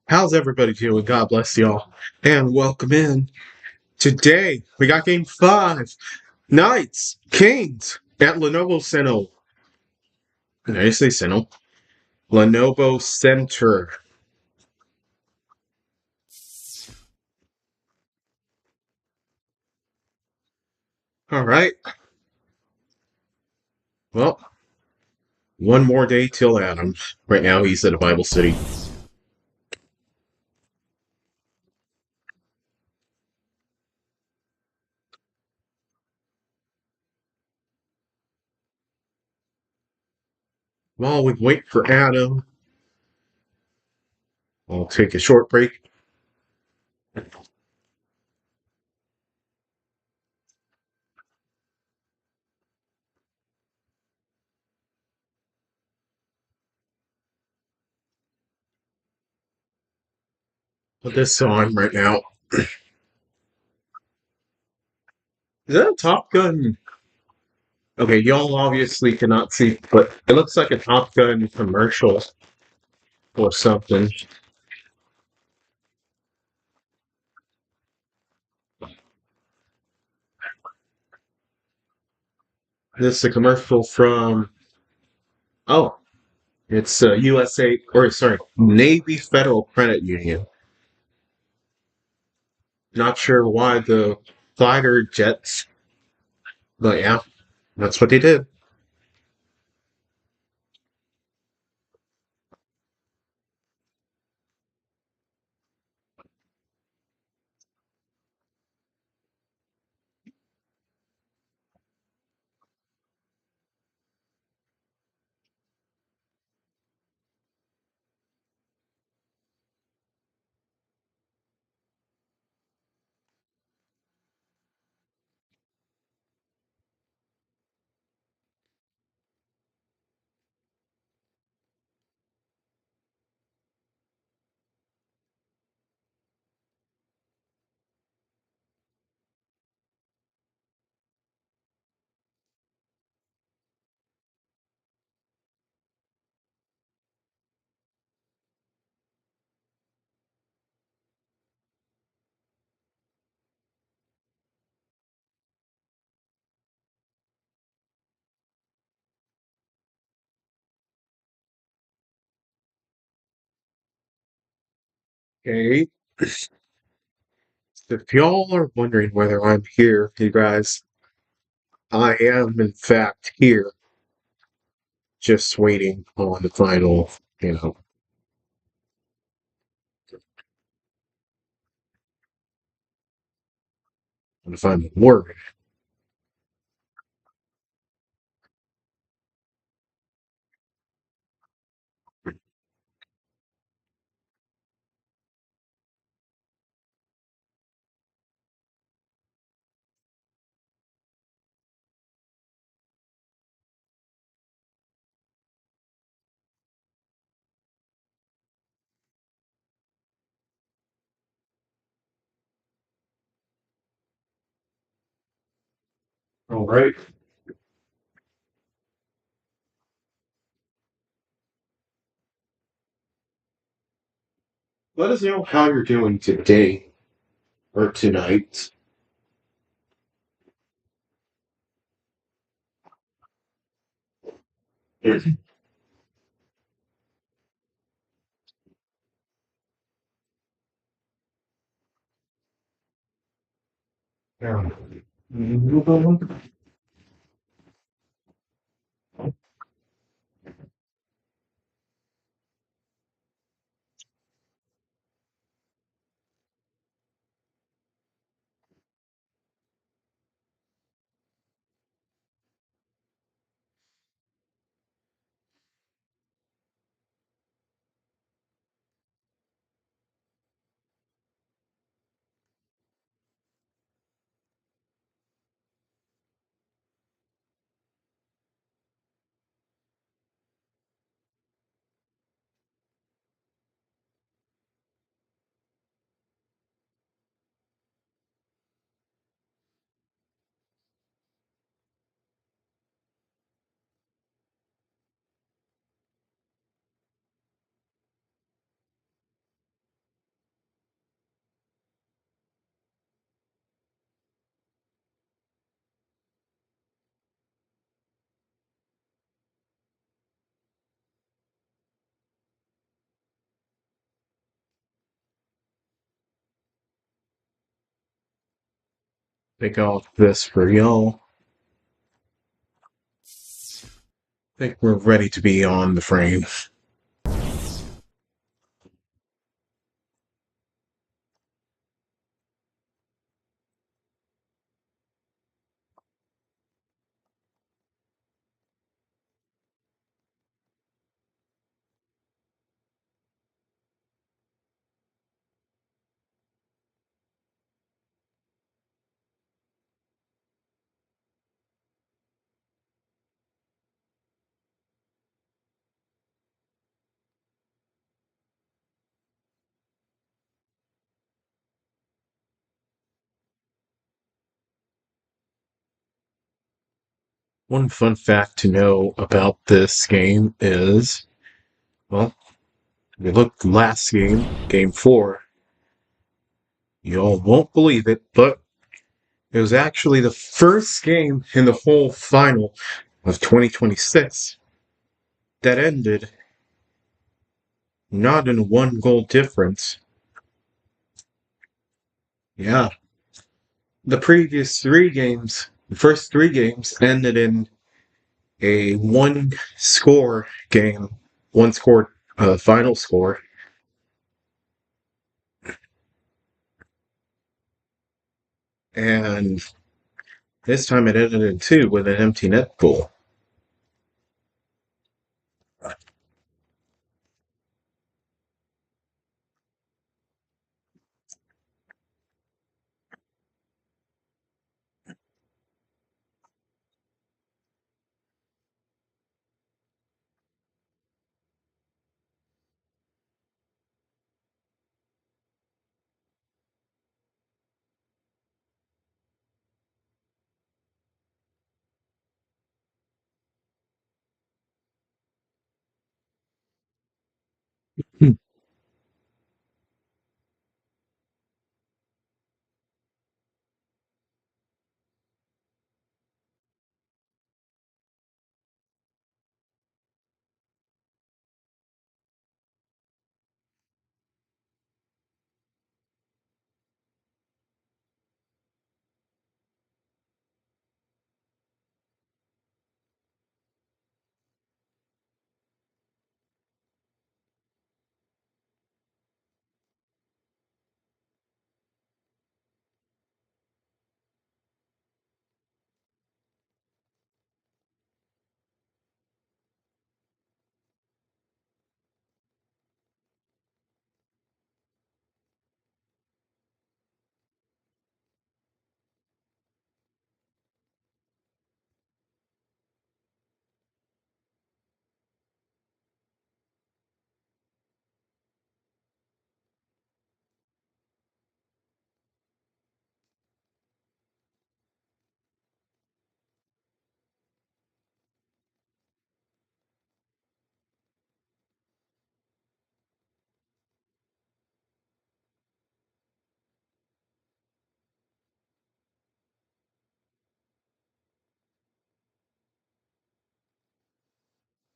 How's everybody doing? God bless y'all. And welcome in. Today, we got game 5. Knights, Kings at Lenovo Center. Did I say Center? Lenovo Center. All right. Well, one more day till Adam. Right now, he's at a Bible City. While we wait for Adam, I'll take a short break. Put this on right now. Is that a Top Gun? Okay, y'all obviously cannot see, but it looks like a Top Gun commercial or something. This is a commercial from, oh, it's USA, or sorry, Navy Federal Credit Union. Not sure why the fighter jets, but yeah, that's what they did. Okay, if y'all are wondering whether I'm here, you guys, I am in fact here, just waiting on the final, on the final word. All right. Let us know how you're doing today or tonight. Yeah. Take off this for y'all. I think we're ready to be on the frame. One fun fact to know about this game is, well, if you look last game, game 4, you all won't believe it, but it was actually the first game in the whole final of 2026 that ended not in a 1 goal difference. Yeah. The previous 3 games, the first 3 games, ended in a one-score game, one-score final score. And this time it ended in 2 with an empty net goal.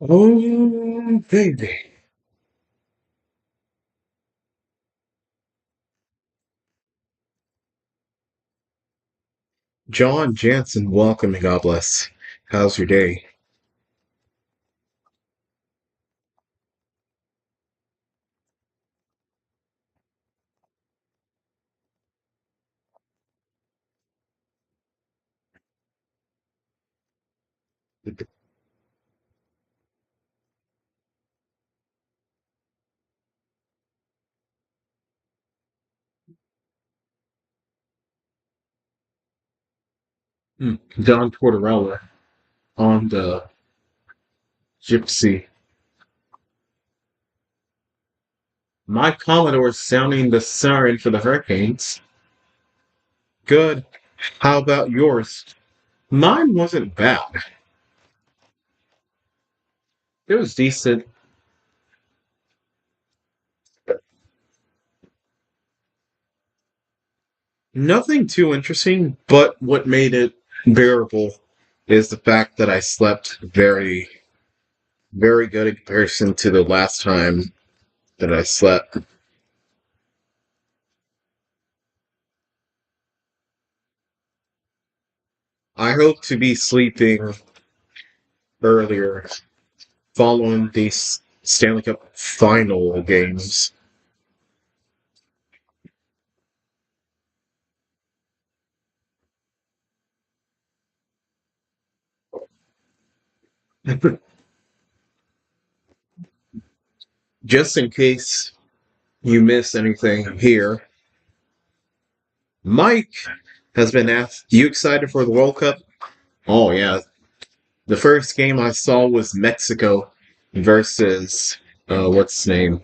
Oh, baby. John Jansen, welcome and God bless. How's your day? John Tortorella on the Gypsy. My Commodore's sounding the siren for the Hurricanes. Good. How about yours? Mine wasn't bad. It was decent. Nothing too interesting, but what made it bearable is the fact that I slept very, very good in comparison to the last time that I slept. I hope to be sleeping earlier following these Stanley Cup final games. Just in case you miss anything here, Mike has been asked, you excited for the World Cup? Oh, yeah. The first game I saw was Mexico versus, what's his name?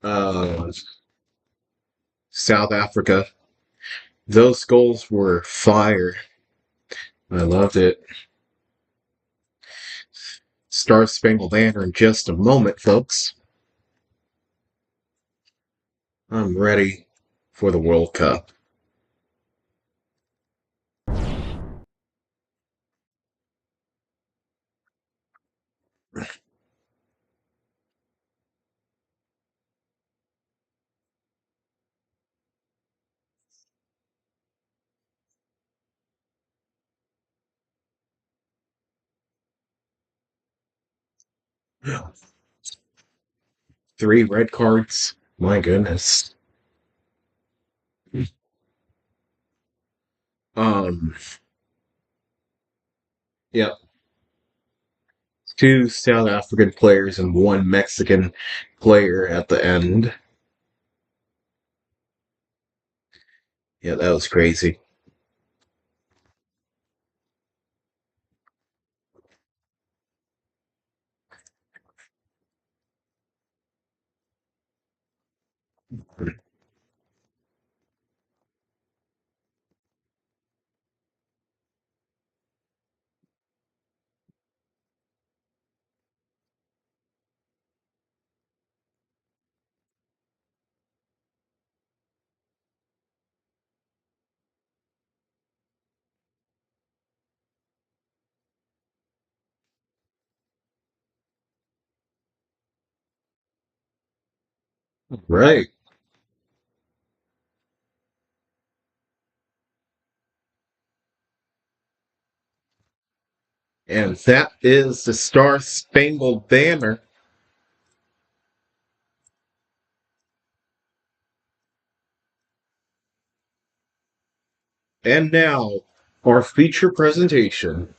Uh, South Africa. Those goals were fire. I loved it. Star Spangled Banner in just a moment, folks. I'm ready for the World Cup. Three red cards. My goodness. Um, yeah, two South African players and one Mexican player at the end. Yeah, that was crazy. Right. And that is the Star Spangled Banner. And now, our feature presentation.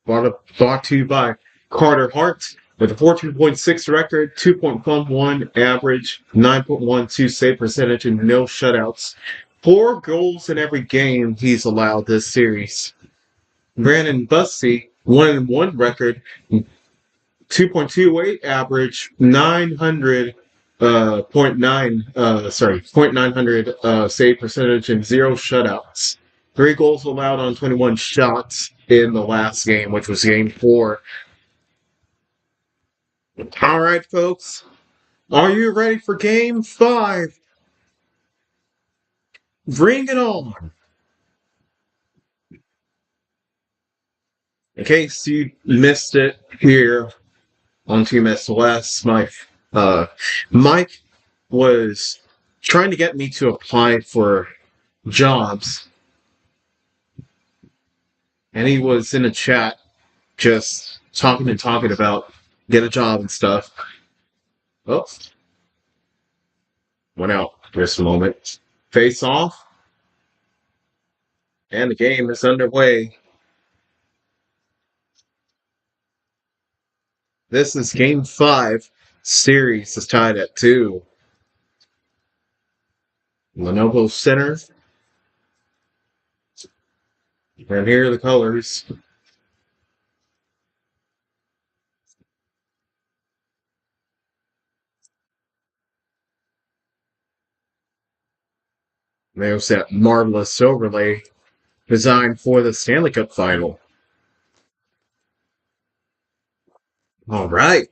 Brought to you by Carter Hart with a 14.6 record, 2.11 average, 9.12 save percentage, and no shutouts. 4 goals in every game he's allowed this series. Brandon Busty, 1-1 record, 2.28 average, 900 point nine point 900 save percentage and 0 shutouts. 3 goals allowed on 21 shots in the last game, which was game 4. All right, folks, are you ready for game 5? Bring it on. In case you missed it here on Team SOS, Mike was trying to get me to apply for jobs, and he was in a chat just talking and talking about get a job and stuff. Oh, went out just a moment. Face off, and the game is underway. This is game 5. Series is tied at 2. Lenovo Center. And here are the colors. There's that marvelous overlay designed for the Stanley Cup final. All right.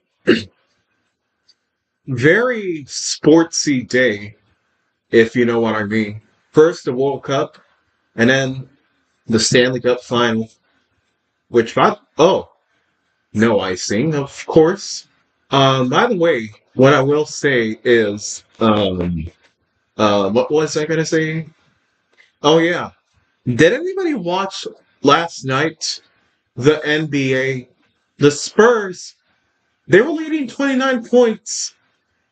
Very sportsy day, if you know what I mean. First the World Cup, and then the Stanley Cup final, which no icing, of course. By the way, what I will say is, what was I gonna say? Oh yeah. Did anybody watch last night the NBA? The Spurs, they were leading 29 points,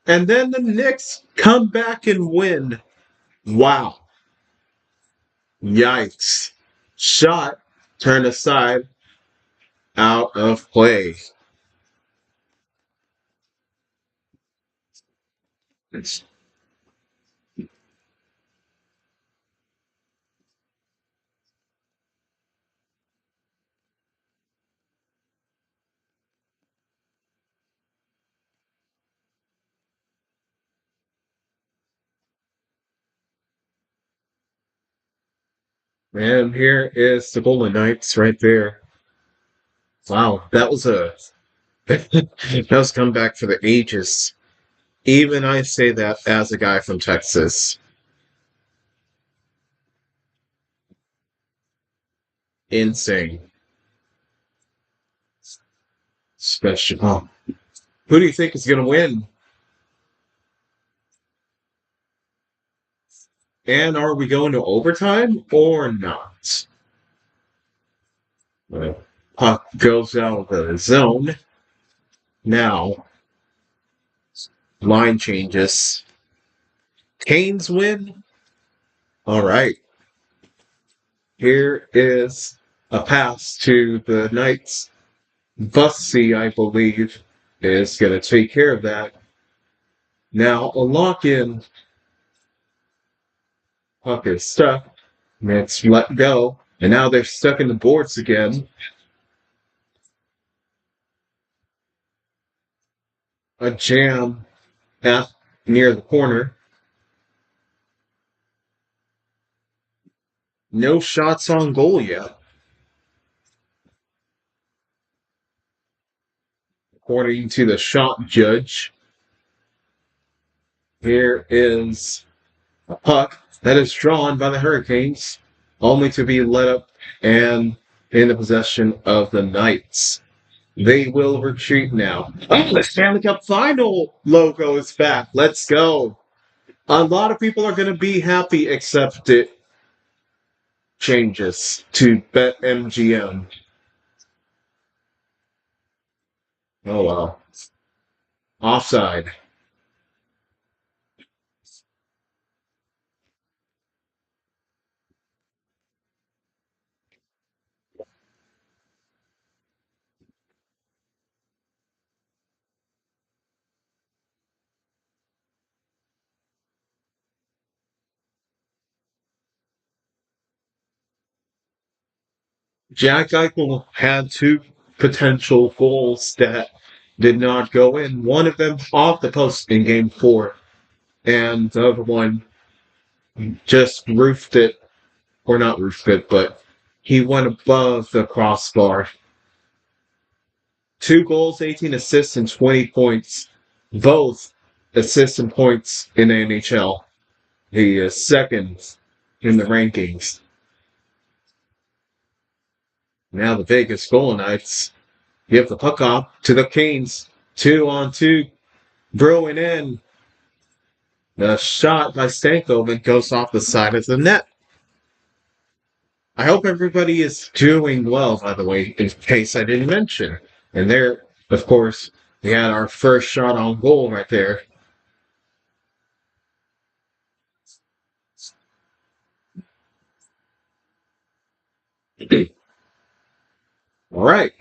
and then the Knicks come back and win. Wow. Yikes. Shot turned aside, out of play. And here is the Golden Knights right there. Wow, that was a that was a comeback for the ages. Even I say that as a guy from Texas. Insane. Special. Who do you think is going to win? And are we going to overtime or not? Puck goes out of the zone. Now, line changes. Canes win. All right. Here is a pass to the Knights. Bussy, I believe, is going to take care of that. Now, a lock in. Puck is stuck. It's let go. And now they're stuck in the boards again. A jam at near the corner. No shots on goal yet. According to the shot judge, here is a puck that is drawn by the Hurricanes, only to be let up and in the possession of the Knights. They will retreat now. Oh, the Stanley Cup Final logo is back. Let's go. A lot of people are going to be happy, except it changes to BetMGM. Oh, well. Offside. Jack Eichel had two potential goals that did not go in. One of them off the post in game four, and the other one just roofed it, or not roofed it, but he went above the crossbar. 2 goals, 18 assists, and 20 points. Both assists and points in the NHL. He is second in the rankings. Now the Vegas Golden Knights give the puck off to the Canes. 2-on-2. Brewing in. The shot by Stankoven goes off the side of the net. I hope everybody is doing well, by the way, in case I didn't mention. And there, of course, we had our first shot on goal right there. All right.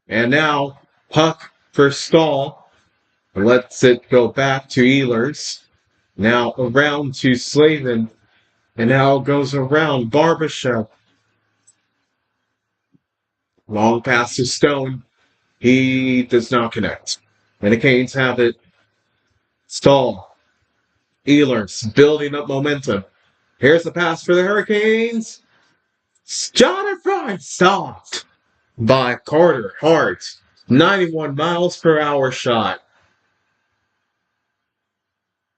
And now, puck for Stahl. Lets it go back to Ehlers. Now around to Slavin. And now goes around Barbashev. Long pass to Stone. He does not connect. And the Canes have it. Stahl. Ehlers building up momentum. Here's the pass for the Hurricanes. Jonathan stopped by Carter Hart. 91 miles per hour shot.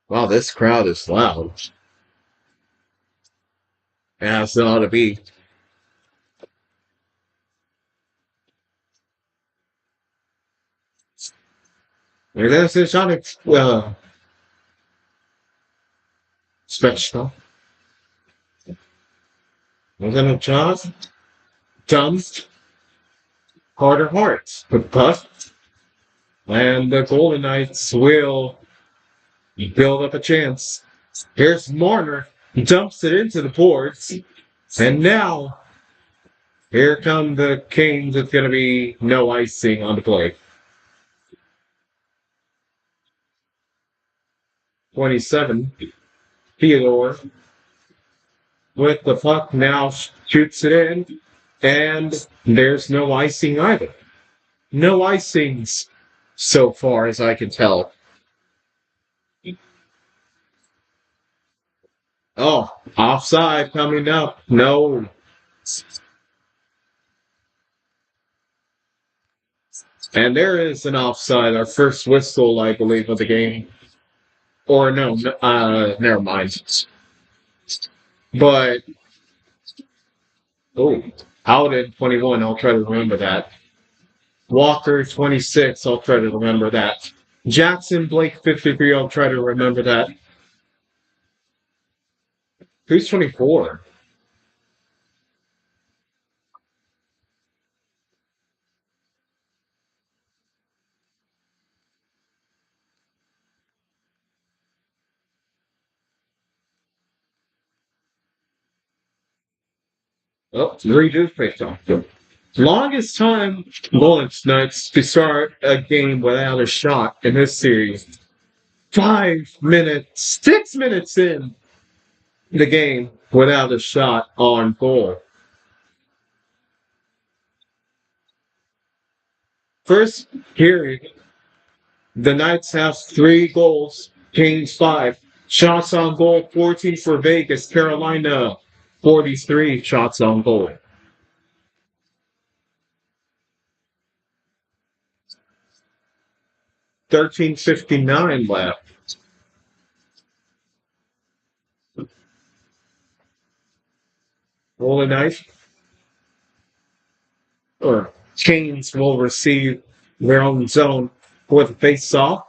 Wow, this crowd is loud. As it ought to be. There's a shot. Special. And then a John Dunst, Carter Hart, the puck, and the Golden Knights will build up a chance. Here's Marner, he dumps it into the boards, and now here come the Canes. It's going to be no icing on the play. 27, Theodore with the puck now shoots it in, and there's no icing either. No icings so far as I can tell. Oh, offside coming up. No. And there is an offside, our first whistle, I believe, of the game. Or no, never mind. But, oh, Howden 21, I'll try to remember that. Walker 26, I'll try to remember that. Jackson Blake 53, I'll try to remember that. Who's 24? Oh, redo face off. Longest time Golden Knights to start a game without a shot in this series. 5 minutes, 6 minutes in the game without a shot on goal. First period, the Knights have 3 goals, Canes 5. Shots on goal, 14 for Vegas. Carolina, 43 shots on goal. 13:59 left. Golden Knights or Canes will receive their own zone with a face-off.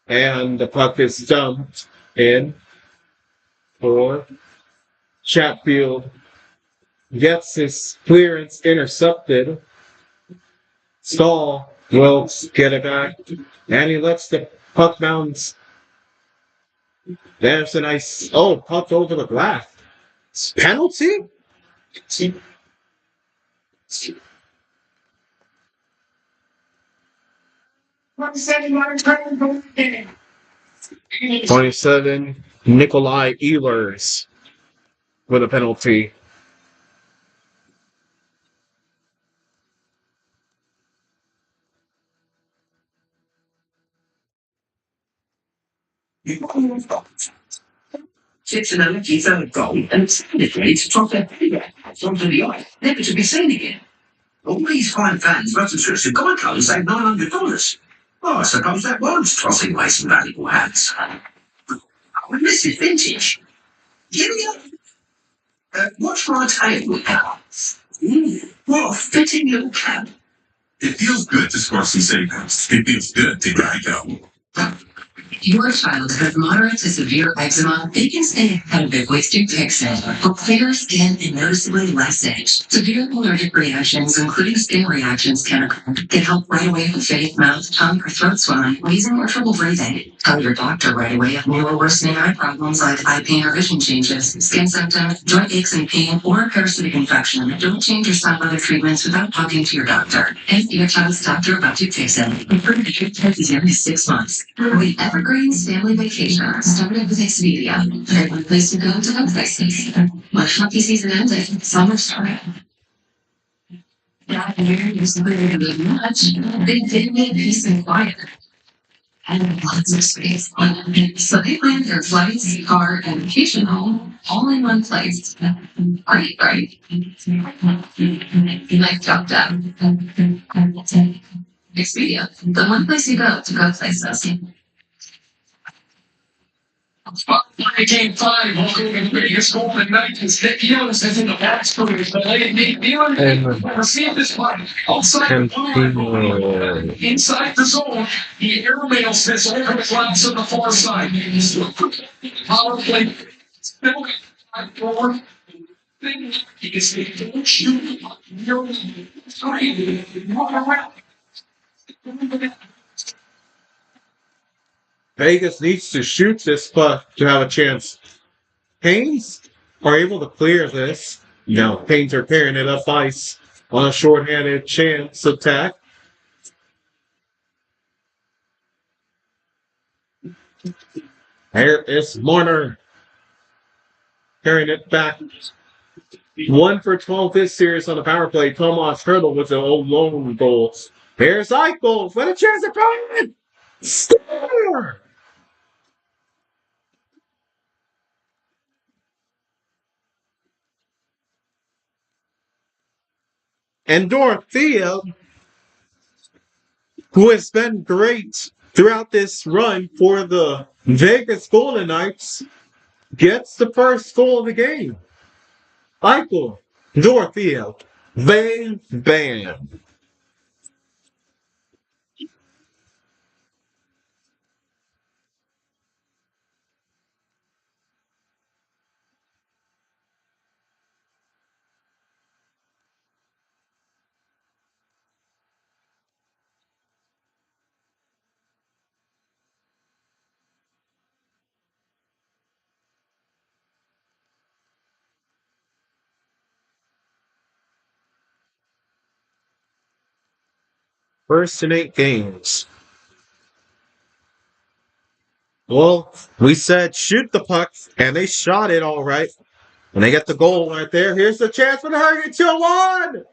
And the puck is dumped in for Chatfield. Gets his clearance intercepted. Stahl will get it back. And he lets the puck bounce. There's a nice, puck over the glass. Penalty? 27, Nikolai Ehlers with a penalty. Sits in a third goal and literally to drop their heads onto the ice, never to be seen again. All these fine fans must have switched to Geico and saved $900. Well, I suppose that was tossing away some valuable hats. Oh, and this is vintage. Give me what's my tail with that? What a fitting little cap. It feels good to score some savings. It feels good to Geico. Your child has moderate to severe eczema. They can stay ahead of their wasted Texan for clearer skin and noticeably less itch. Severe allergic reactions, including skin reactions, can help right away with face, mouth, tongue, or throat swelling, wheezing, or trouble breathing. Tell your doctor right away if new or worsening eye problems like eye pain or vision changes, skin symptoms, joint aches and pain, or a parasitic infection. Don't change or stop other treatments without talking to your doctor. Ask your child's doctor about Dupixent. Refer to treatment as young as 6 months. The Evergreen Stanley Vacation started with Expedia. They're one place to go places. Much hockey season ended, summer started. That year used to be much. They did need peace and quiet. And lots of space. So they planned their flights, car, and vacation home all in one place. Right. Life dropped out. Expedia, the one place you go to go places. Game 5, the biggest goal of the night is Nick Young's in the box for his delayed Nate Nealon. Received this one outside the line. Inside the zone, he airmails this over the glass on the far side. Power play. Still got forward. He can say, don't shoot. You're sorry. Vegas needs to shoot this puck to have a chance. Canes are able to clear this. Now, Canes are carrying it up ice on a shorthanded chance attack. There is Marner carrying it back. 1 for 12 this series on the power play. Tomas Hurdle with the old lone goal. Here's Eichel with a chance to come in. Score! And Dorothea, who has been great throughout this run for the Vegas Golden Knights, gets the first goal of the game. Eichel, Dorothea, bang, bam. First in 8 games. Well, we said shoot the puck, and they shot it all right. And they get the goal right there. Here's the chance for the Hurricane 2-1.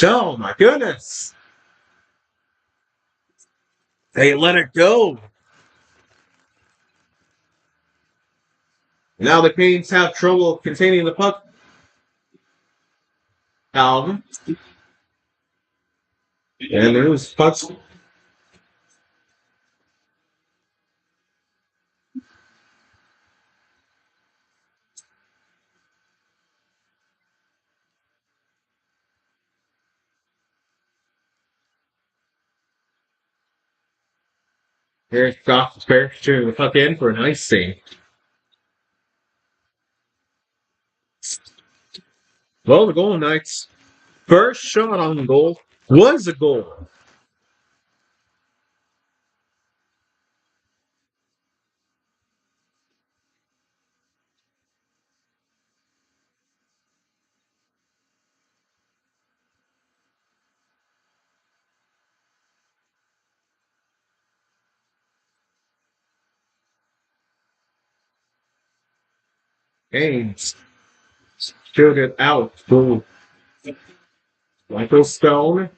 Oh, my goodness. They let it go. Now the Canes have trouble containing the puck. And there's pucks. Here's Goff shooting the puck in for a nice save. Well, the Golden Knights' first shot on the goal was a goal. Canes shoot it out to Michael Stone.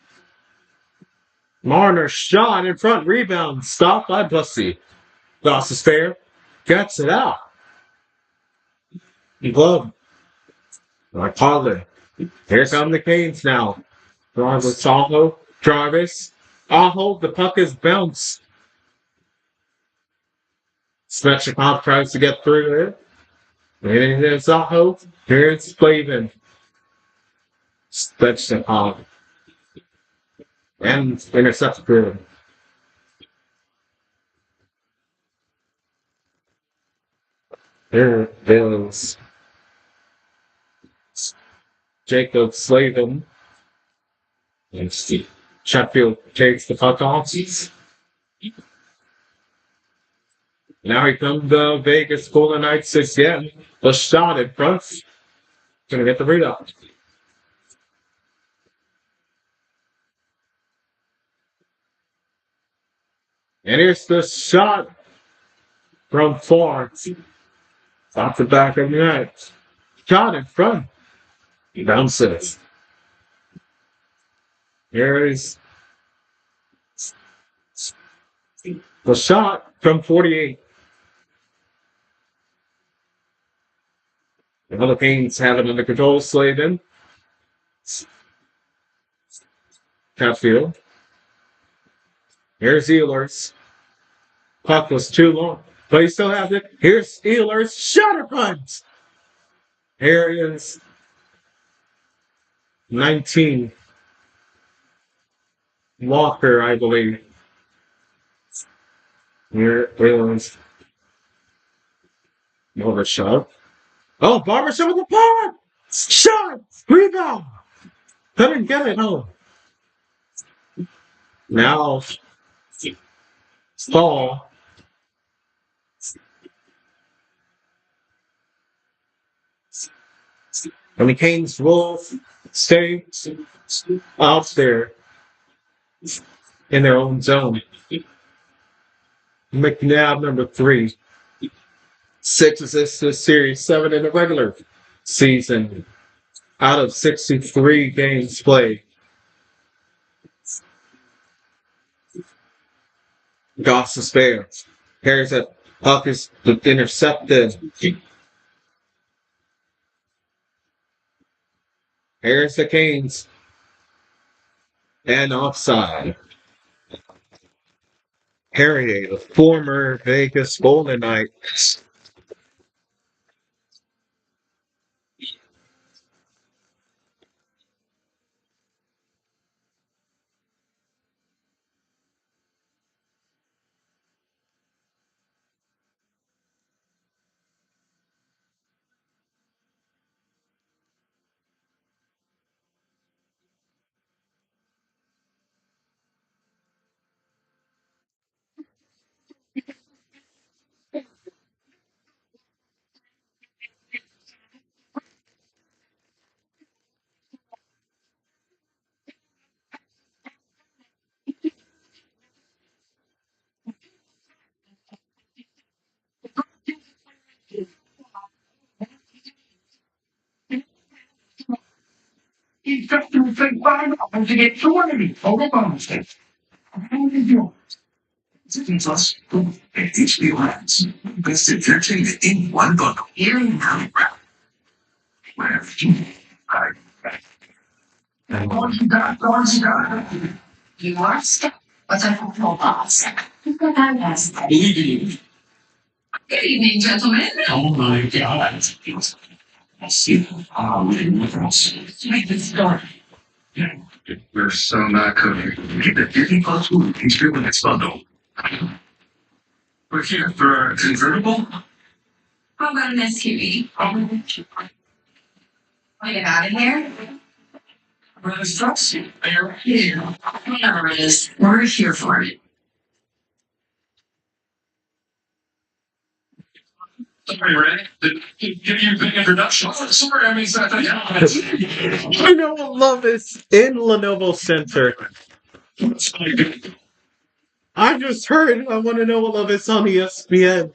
Marner shot in front, rebound, stopped by Bussy. Goss is fair, gets it out. Glove. Like Pollard. Here come the Canes now. Drive with Aho. Jarvis. Aho, the puck is bounced. Svechnikov tries to get through there. And there's Aho. Here's Flavin. Svechnikov. And intercepts through. There is Jacob Slavin. And Steve Chatfield takes the puck off. Now here comes the Vegas Golden Knights again. The shot in front. Gonna get the rebound. And here's the shot from far. Off the back of the net. Shot in front. He bounces. Here is the shot from 48. The Philippines have it under control. Slavin. Chatfield. Here's Ehlers. Puck was too long. But he still has it. Here's Steelers. Shutter punch. Here is 19. Walker, I believe. Here is Barbershop. Oh, Barbershop with the power! Shot! Rebound! Couldn't get it home. Now, Stall. And the Canes will stay out there in their own zone. McNabb, number 3. 6 assists this series, 7 in the regular season. Out of 63 games played. Goss to spare. Here's a puck is intercepted. Here's the Canes. And offside. Harry, the former Vegas Golden Knights. He's just to say fine and to get 200 over bonuses. How do you do? It's us. HBO Max. Best entertainment in one bundle. Here and now. Wherever you are. What you got? What you got? You are stuck. What's a football boss? Believe you. Good evening, gentlemen. Oh my God. Make this start. We're so not cooking. Get the 50 plus food HBO Max bundle. We're here for a convertible. How about an SUV? Want to get out of here? Rose trucks. They're here. Whatever it is, we're here for it. Sorry, Ray. Give you a big introduction. Sorry, I mean, You know what love is in Lenovo Center. I just heard I want to know what love is on ESPN.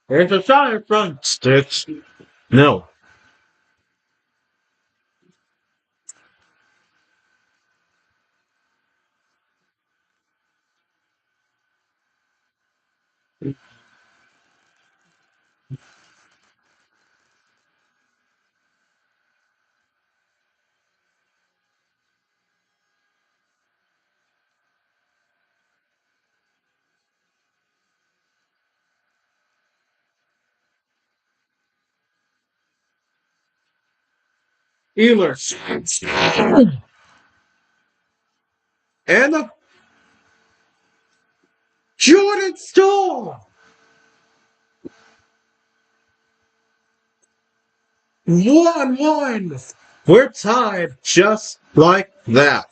There's a shot in front, Stitch. No. Ehlers. And the Jordan Staal! 1-1! We're tied just like that.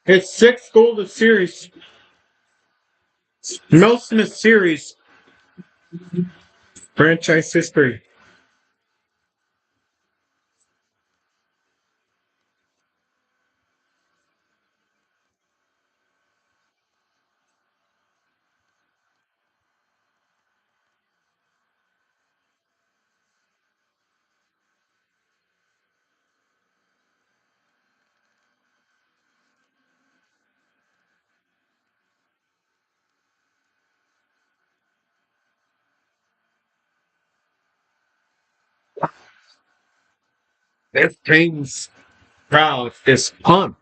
His sixth goal of the series. Most in the series. Franchise history. This team's crowd is pumped.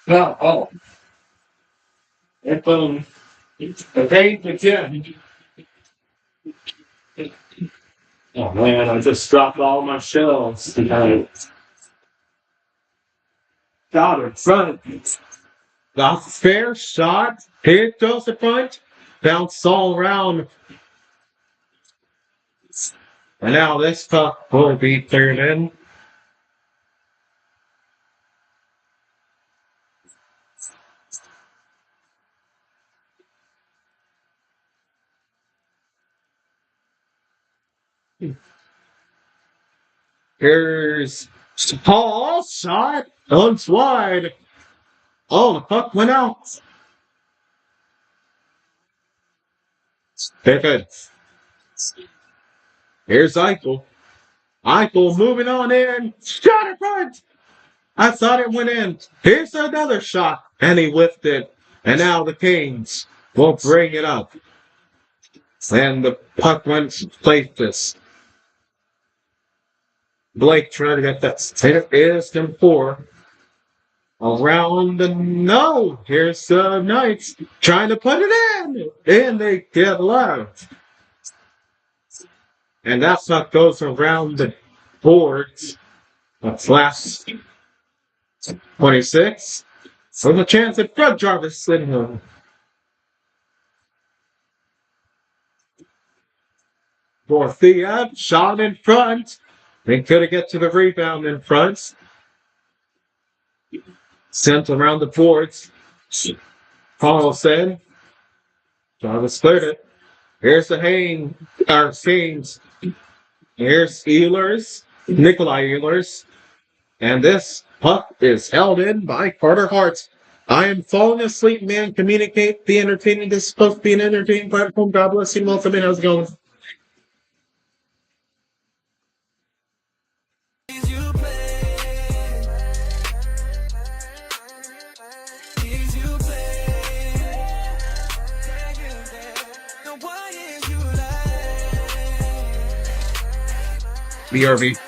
Oh, okay, again. Oh man, I just dropped all my shells. Got in front. Got the fair shot. Here goes the front. Bounce all around. And now this puck will be cleared in. Here's Paul shot. Guns wide. Oh, the puck went out. Good. Here's Eichel. Eichel moving on in. Shot in front. I thought it went in. Here's another shot. And he whiffed it. And now the Kings will bring it up. And the puck went placeless. Blake trying to get that. It is number 4. Around the no. Here's the Knights trying to put it in. And they get left. And that puck goes around the boards. That's last 26. So the chance at front Jarvis Lindholm. Dorothea shot in front. They couldn't get to the rebound in front. Sent around the boards. Carlson. Jarvis cleared it. Here's the Haynes. Here's Ehlers. Nikolai Ehlers. And this puck is held in by Carter Hart. I am falling asleep, man. Communicate, be entertaining. This is supposed to be an entertaining platform. God bless you. Welcome in. How's it going? BRB.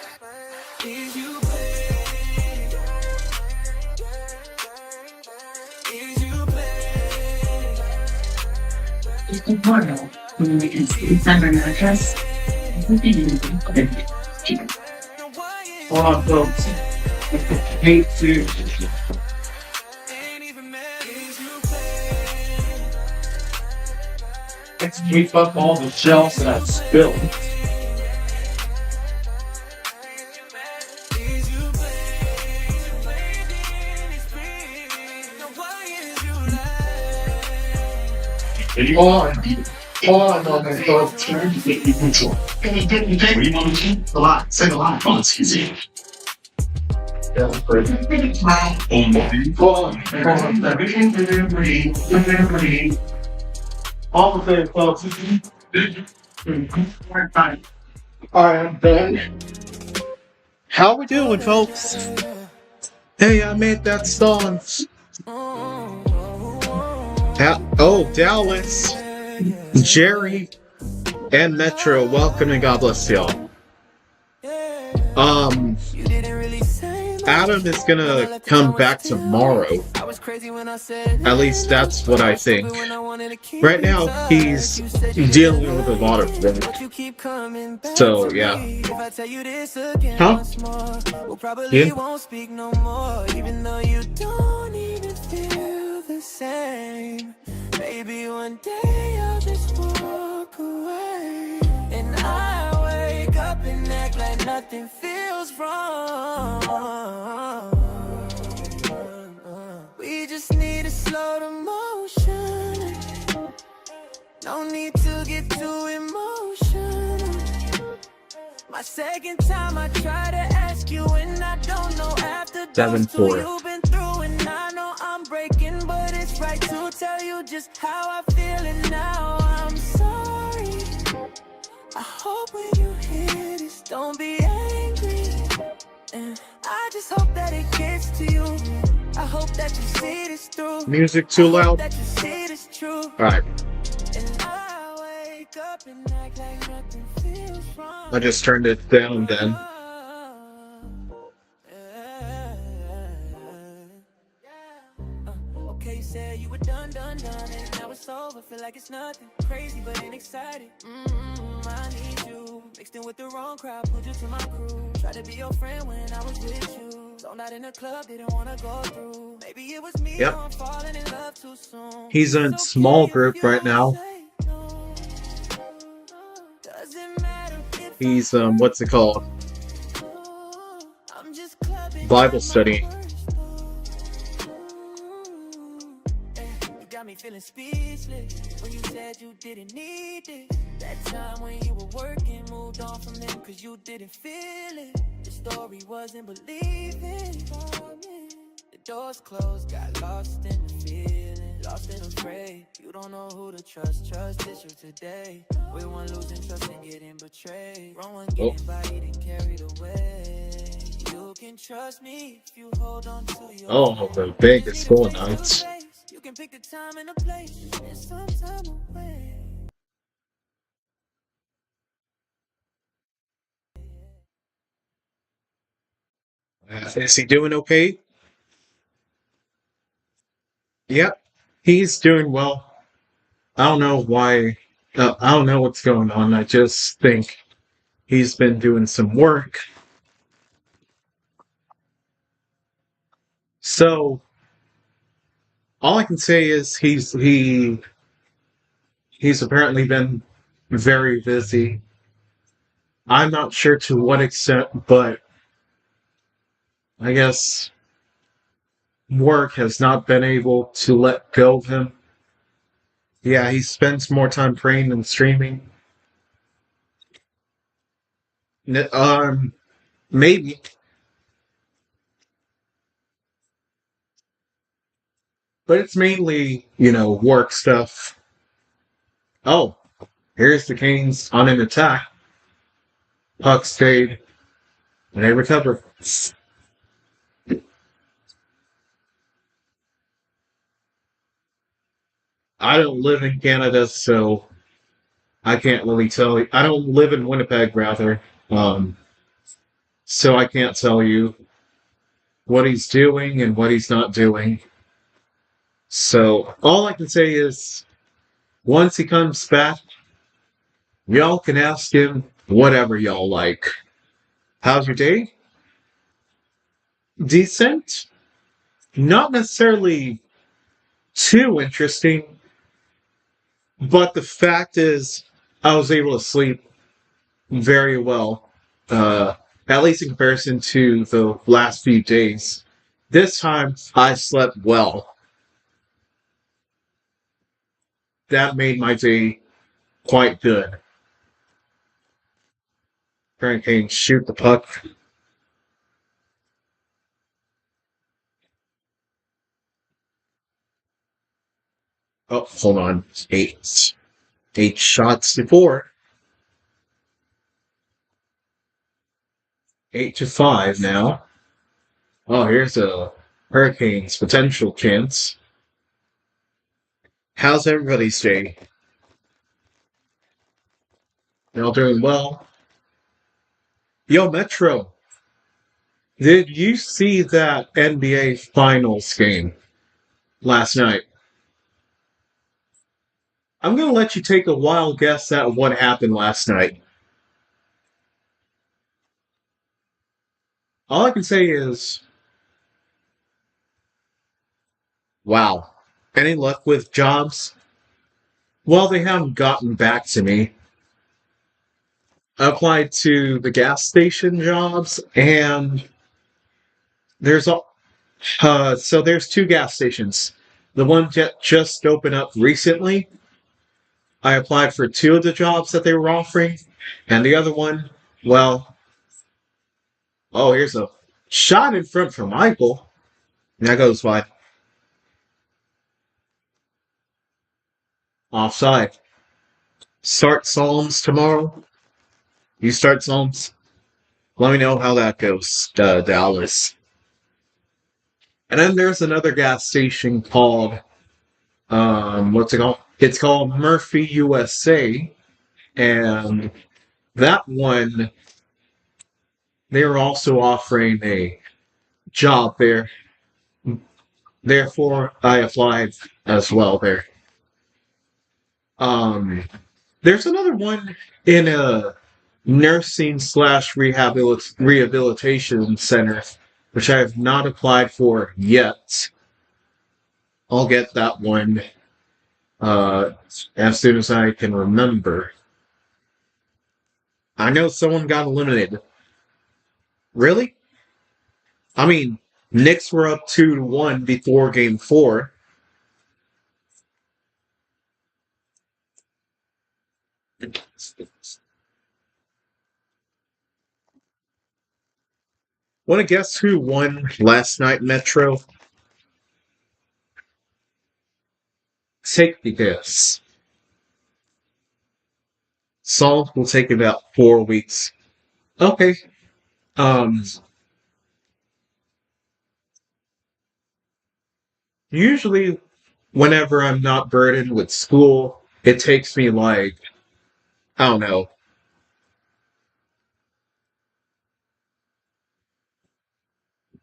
The portal communicates number address. Hold on, folks. Hate to. sweep up all the shells that I've spilled. On my phone. Turn to 50 neutral. What do you want to do? A lot. Say a lot. Oh, it's easy. Yeah, great. Only All the same, folks. Alright, I'm done. How we doing, folks? Hey, I made that song. Dallas, Jerry, and Metro, welcome and God bless y'all. Adam is gonna come back tomorrow. At least that's what I think. Right now, he's dealing with a lot of work. So, yeah. Huh? Yeah. Maybe one day I'll just walk away, and I wake up and act like nothing feels wrong. We just need to slow the motion. No need to get too emotional. My second time I try to ask you and I don't know after 7-4. you've been through, and I know I'm breaking, but it's right to tell you just how I feel, and now I'm sorry. I hope when you hear this, don't be angry. And I just hope that it gets to you. I hope that you see this through. Music too loud? That you see this true. Alright. And I wake up and act like nothing feels wrong. I just turned it down then. Okay, you said you were done, and now it's over. Feel like it's nothing crazy, but ain't excited. I need you. Mixed in with the wrong crowd, pulled you to my crew. Tried to be your friend when I was with you. So not in the club, didn't wanna go through. Maybe it was me. Yep. I'm falling in love too soon. He's in small group right now. He's what's it called? Bible study. You got me feeling speechless when you said you didn't need it. That time when you were working, moved on from them cause you didn't feel it. The story wasn't believing. The doors closed, got lost in the feeling, lost and afraid. You don't know who to trust issue today. We one losing trust and getting betrayed. Wrong one getting bodied and carried away. You can trust me if you hold on to your The Vegas school nights. You can pick the time and the place and some time away. Is he doing okay? Yep, he's doing well. I don't know why. I don't know what's going on. I just think he's been doing some work. So all I can say is he's apparently been very busy. I'm not sure to what extent, but I guess work has not been able to let go of him. Yeah, he spends more time praying than streaming. Maybe. But it's mainly, work stuff. Oh, here's the Canes on an attack. Puck stayed, and they recover. I don't live in Canada, so I can't really tell you. I don't live in Winnipeg, rather. So I can't tell you what he's doing and what he's not doing. So all I can say is, once he comes back, y'all can ask him whatever y'all like. How's your day? Decent. Not necessarily too interesting, But the fact is, I was able to sleep very well, uh, at least in comparison to the last few days. This time, I slept well. That made my day quite good. Frank Kane shoot the puck. Oh, hold on. Eight shots before. 8-5 now. Oh, here's a Hurricanes potential chance. How's everybody's day? Y'all doing well? Yo, Metro, did you see that NBA Finals game last night? I'm gonna let you take a wild guess at what happened last night. All I can say is, wow. Any luck with jobs? Well, they haven't gotten back to me. I applied to the gas station jobs, and there's a so there's two gas stations. The one that just opened up recently, I applied for two of the jobs that they were offering, and the other one, well, oh, here's a shot in front for Michael. And that goes by offside. Start Psalms tomorrow. You start Psalms. Let me know how that goes, Dallas. And then there's another gas station called, what's it called? It's called Murphy USA. And that one, they were also offering a job there. Therefore, I applied as well there. Um, there's another one in a nursing slash rehabilitation center, which I have not applied for yet. I'll get that one uh, as soon as I can remember. I know someone got eliminated. Really? I mean, Knicks were up 2-1 before Game 4. Want to guess who won last night, Metro? Take the guess. Salt will take about 4 weeks. Okay. Um, Usually, whenever I'm not burdened with school, it takes me like, I don't know,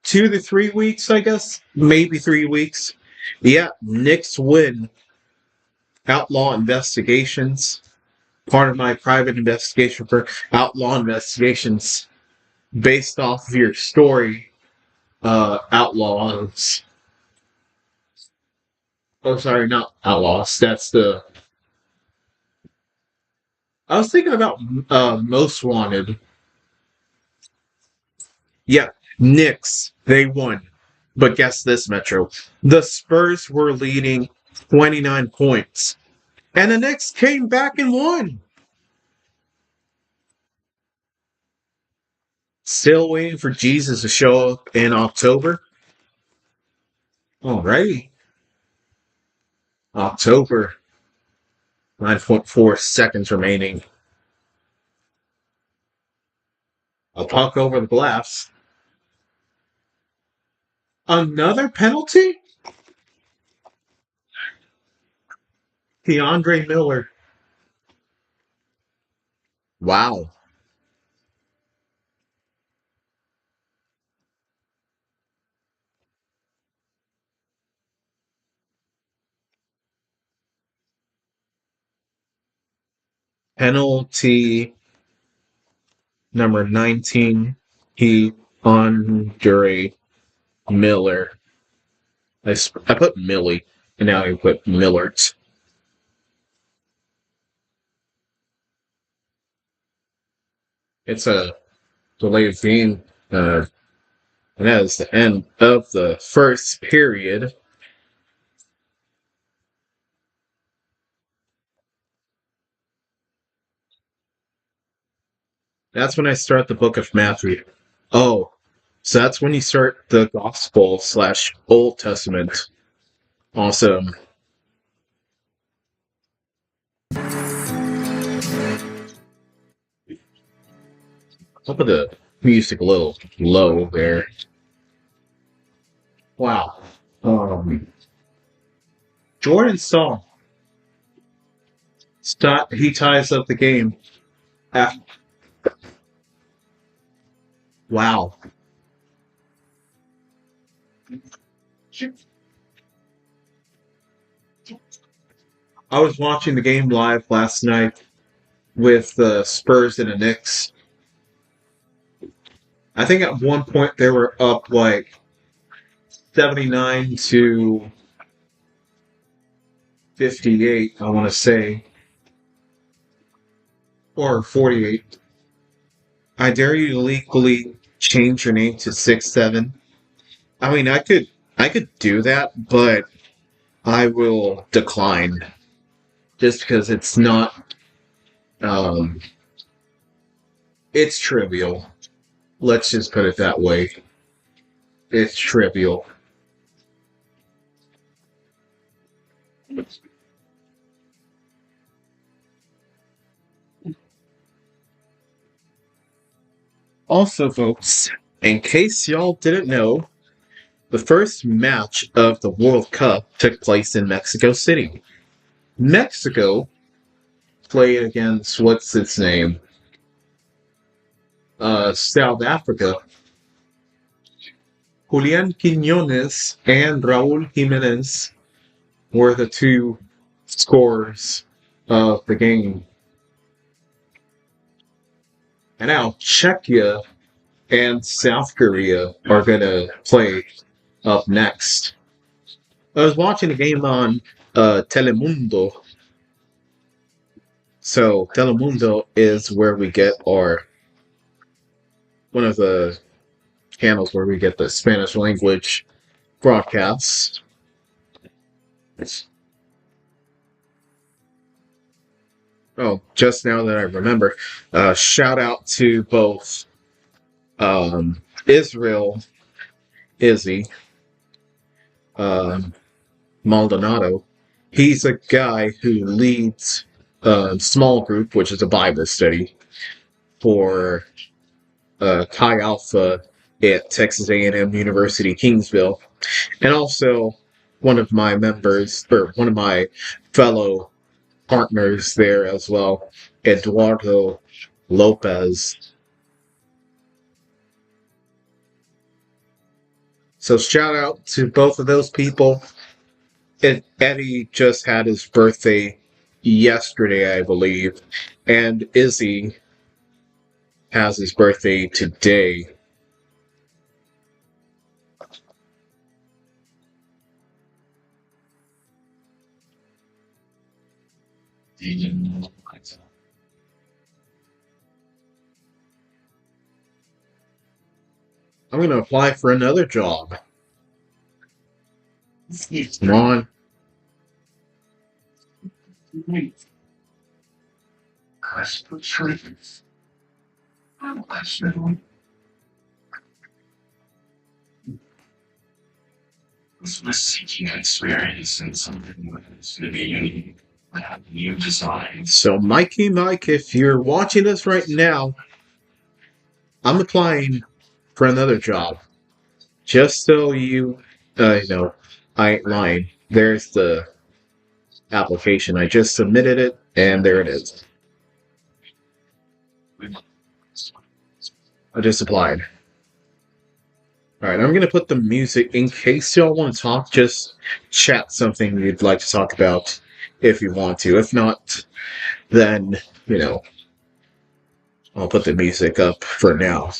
2 to 3 weeks, I guess. Maybe 3 weeks. Yeah, Knicks win outlaw investigations. Part of my private investigation for outlaw investigations based off of your story, outlaws. Oh, sorry, not outlaws. That's the. I was thinking about most wanted. Yeah, Knicks. They won. But guess this, Metro. The Spurs were leading 29 points. And the Knicks came back and won. Still waiting for Jesus to show up in October. Alrighty. October. 9.4 seconds remaining. A puck over the glass. Another penalty? DeAndre Miller. Wow. Penalty number 19. He Andre Miller. I put Millie, and now I put Millert. It's a delay of game, and that is the end of the first period. That's when I start the book of Matthew. Oh, so that's when you start the Gospel / Old Testament. Awesome. I'll put the music a little low there. Wow. Jordan Stahl. He ties up the game. Wow. I was watching the game live last night with the Spurs and the Knicks. I think at one point they were up like 79 to 58, I want to say. Or 48. I dare you to legally change your name to 6'7". I mean, I could do that, but I will decline just because it's not it's trivial. Let's just put it that way. It's trivial. Also, folks, in case y'all didn't know, the first match of the World Cup took place in Mexico City. Mexico played against, what's its name? South Africa. Julian Quiñones and Raul Jimenez were the two scorers of the game. And now Czechia and South Korea are going to play up next. I was watching the game on Telemundo. So Telemundo is where we get one of the channels where we get the Spanish language broadcasts. Oh, just now that I remember, shout out to both Israel, Izzy, Maldonado. He's a guy who leads a small group, which is a Bible study, for Chi Alpha at Texas A&M University, Kingsville, and also one of my members, or one of my fellow partners there as well, Eduardo Lopez. So shout out to both of those people. And Eddie just had his birthday yesterday, I believe, and Izzy has his birthday today. I'm going to apply for another job. Come on. Seeking experience and something that's going to be unique. New designs. So, Mikey Mike, if you're watching this right now, I'm applying for another job. Just so you know, I ain't lying. There's the application. I just submitted it, and there it is. I just applied. Alright, I'm going to put the music in case y'all want to talk. Just chat something you'd like to talk about if you want to. If not, then, you know, I'll put the music up for now.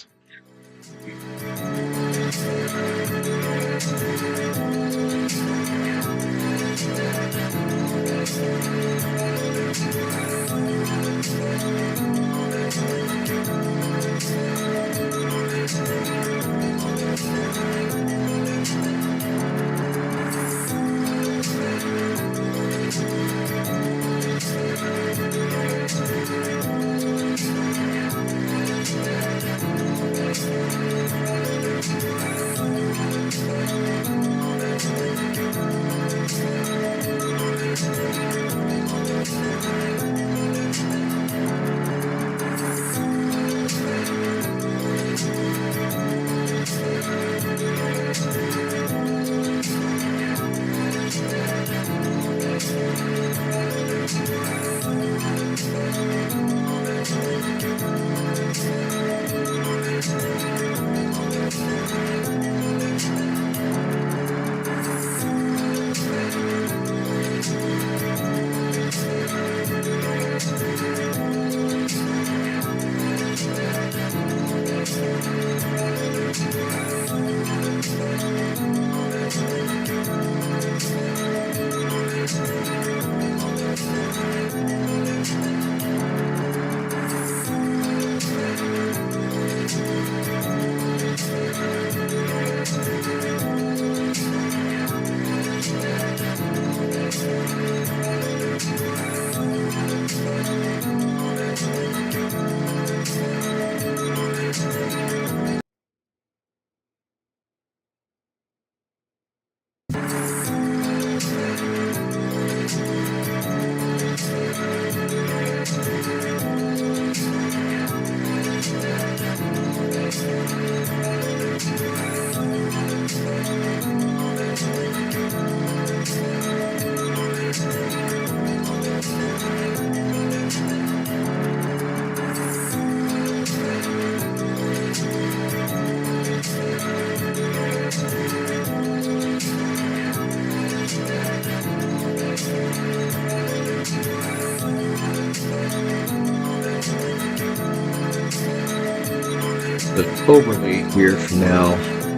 bit overly here for now.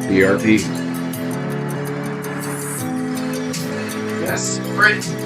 BRB. Yes, great.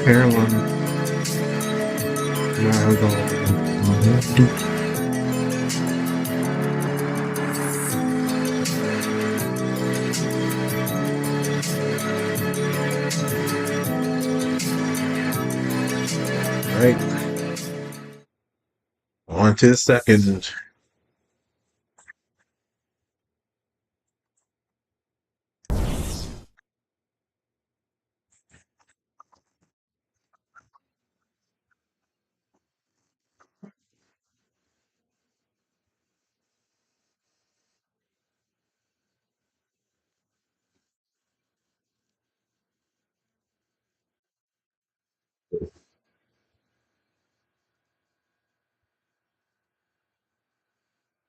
Carolina. Right. On to the second.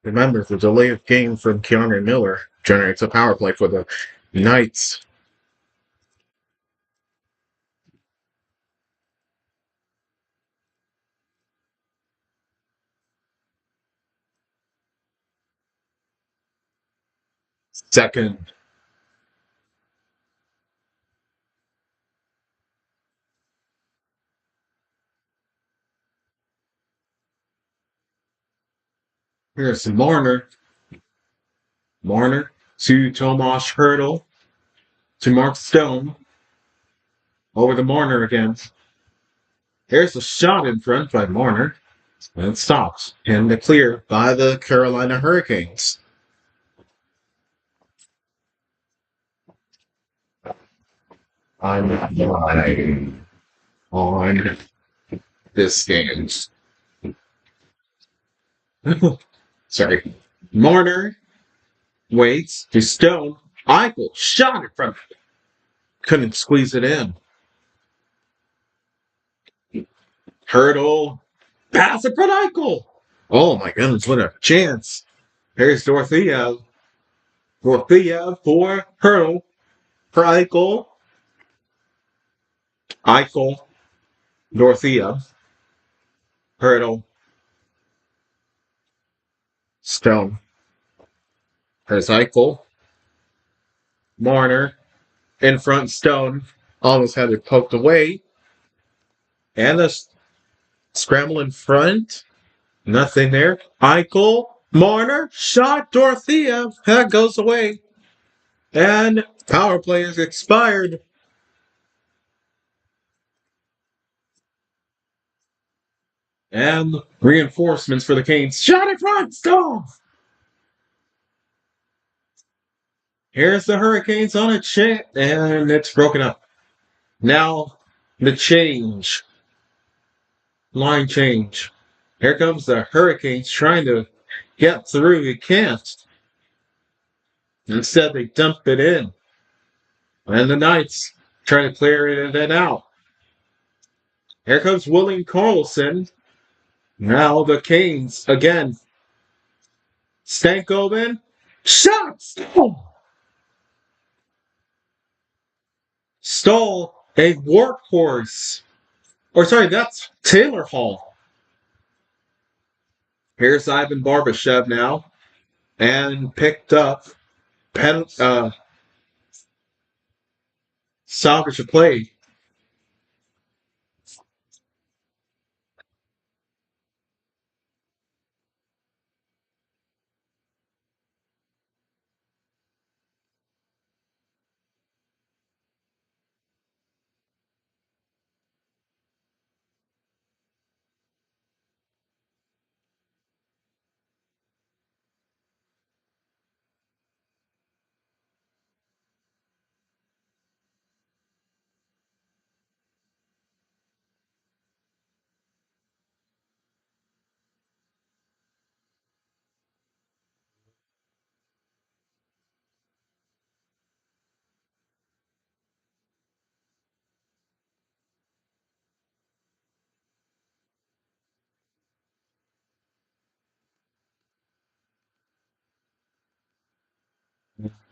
Remember, the delay of game from Keanu Miller generates a power play for the Knights. Second. Here's Marner. Marner to Tomas Hurdle to Mark Stone. Over to Marner again. Here's a shot in front by Marner. And it stops. And the clear by the Carolina Hurricanes. I'm flying on this game. Sorry. Marner waits to Stone. Eichel shot in front. Couldn't squeeze it in. Hurdle. Pass it for Eichel. Oh my goodness, what a chance. Here's Dorothea. Dorothea for Hurdle. For Eichel. Eichel. Dorothea. Hurdle. Stone. There's Eichel. Marner. In front, Stone. Almost had it poked away. And the scramble in front. Nothing there. Eichel. Marner. Shot. Dorothea. That goes away. And power play is expired. And reinforcements for the Canes. Shot in front. Stone. Here's the Hurricanes on a chance. And it's broken up. Now the change. Line change. Here comes the Hurricanes trying to get through. You can't. Instead, they dump it in. And the Knights try to clear it out. Here comes William Karlsson. Now the Canes again. Stankoven. Shots! Stole a workhorse. Or sorry, that's Taylor Hall. Here's Ivan Barbashev now. And picked up salvage a play.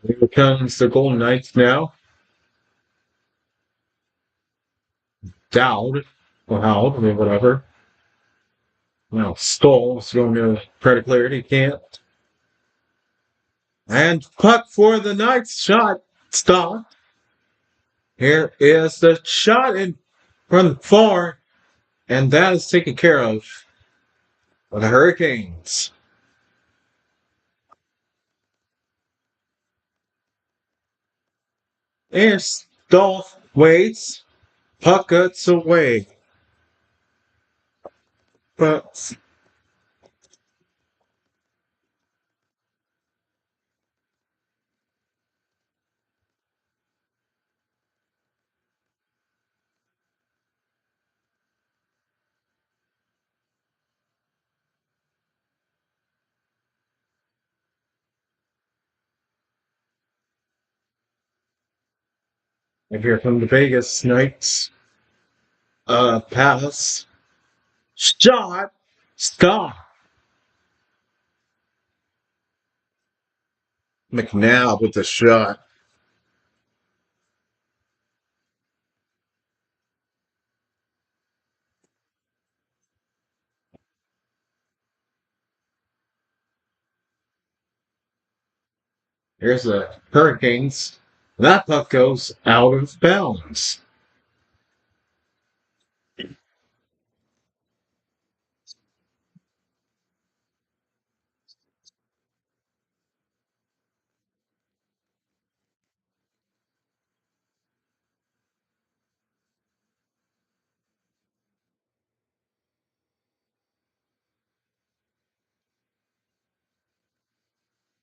Here comes the Golden Knights now. Dowd. Or Howd, or whatever. Now Stoll's going to try to clear it. He can't. And puck for the Knights. Shot. Stop. Here is the shot. And from far, and that is taken care of by the Hurricanes. And Dolph waits, puck gets away. But and here come the Vegas Knights. Pass. Shot. Stop. McNabb with the shot. Here's the Hurricanes. That puck goes out of bounds.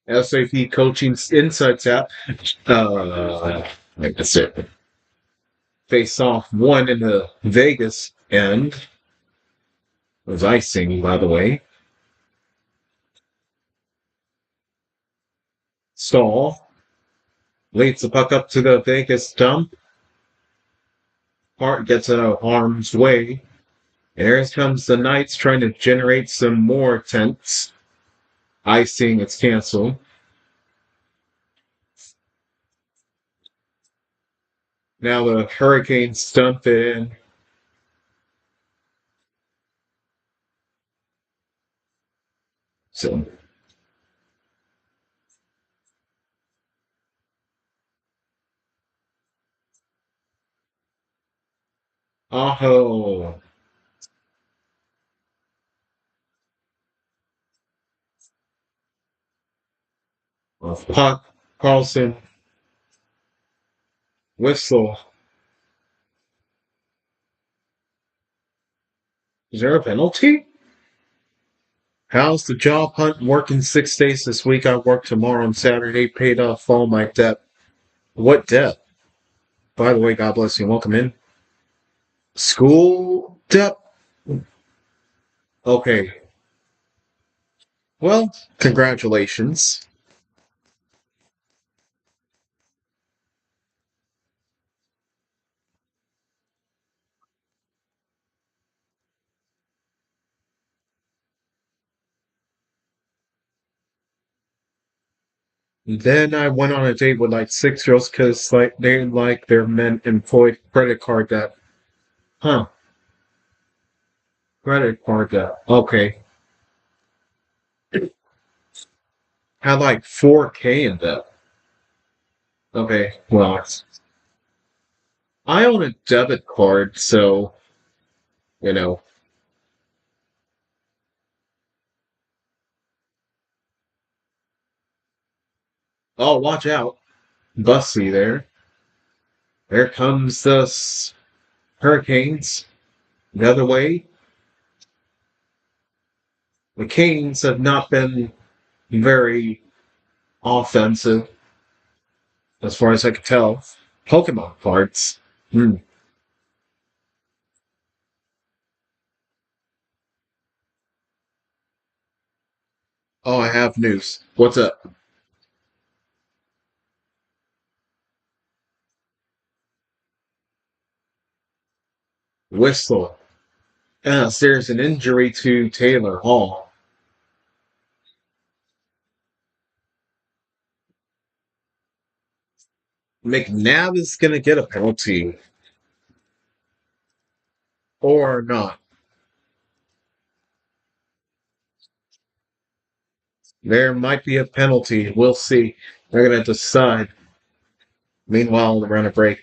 SAP coaching insights out. Like I said, face off one in the Vegas end. It was icing, by the way. Stall leads the puck up to the Vegas dump. Hart gets out of harm's way. And here comes the Knights trying to generate some more attempts. Icing, it's canceled. Now the Hurricanes dump it in. So Aho. Off puck. Carlson. Whistle. Is there a penalty? How's the job hunt working 6 days this week? I work tomorrow and Saturday, paid off all my debt. What debt? By the way, God bless you. Welcome in. School debt? Okay. Well, congratulations. Then I went on a date with like 6 girls because like they like their men employed credit card debt. Huh. Credit card debt. Okay. Had like 4K in debt. Okay. Well, I own a debit card, so you know. Oh, watch out. Bussy there. There comes the Hurricanes. The other way. The Canes have not been very offensive, as far as I can tell. Pokemon cards. Hmm. Oh, I have news. What's up? Whistle. Yes, there's an injury to Taylor Hall. McNabb is going to get a penalty. Or not. There might be a penalty. We'll see. They're going to decide. Meanwhile, we're on a break.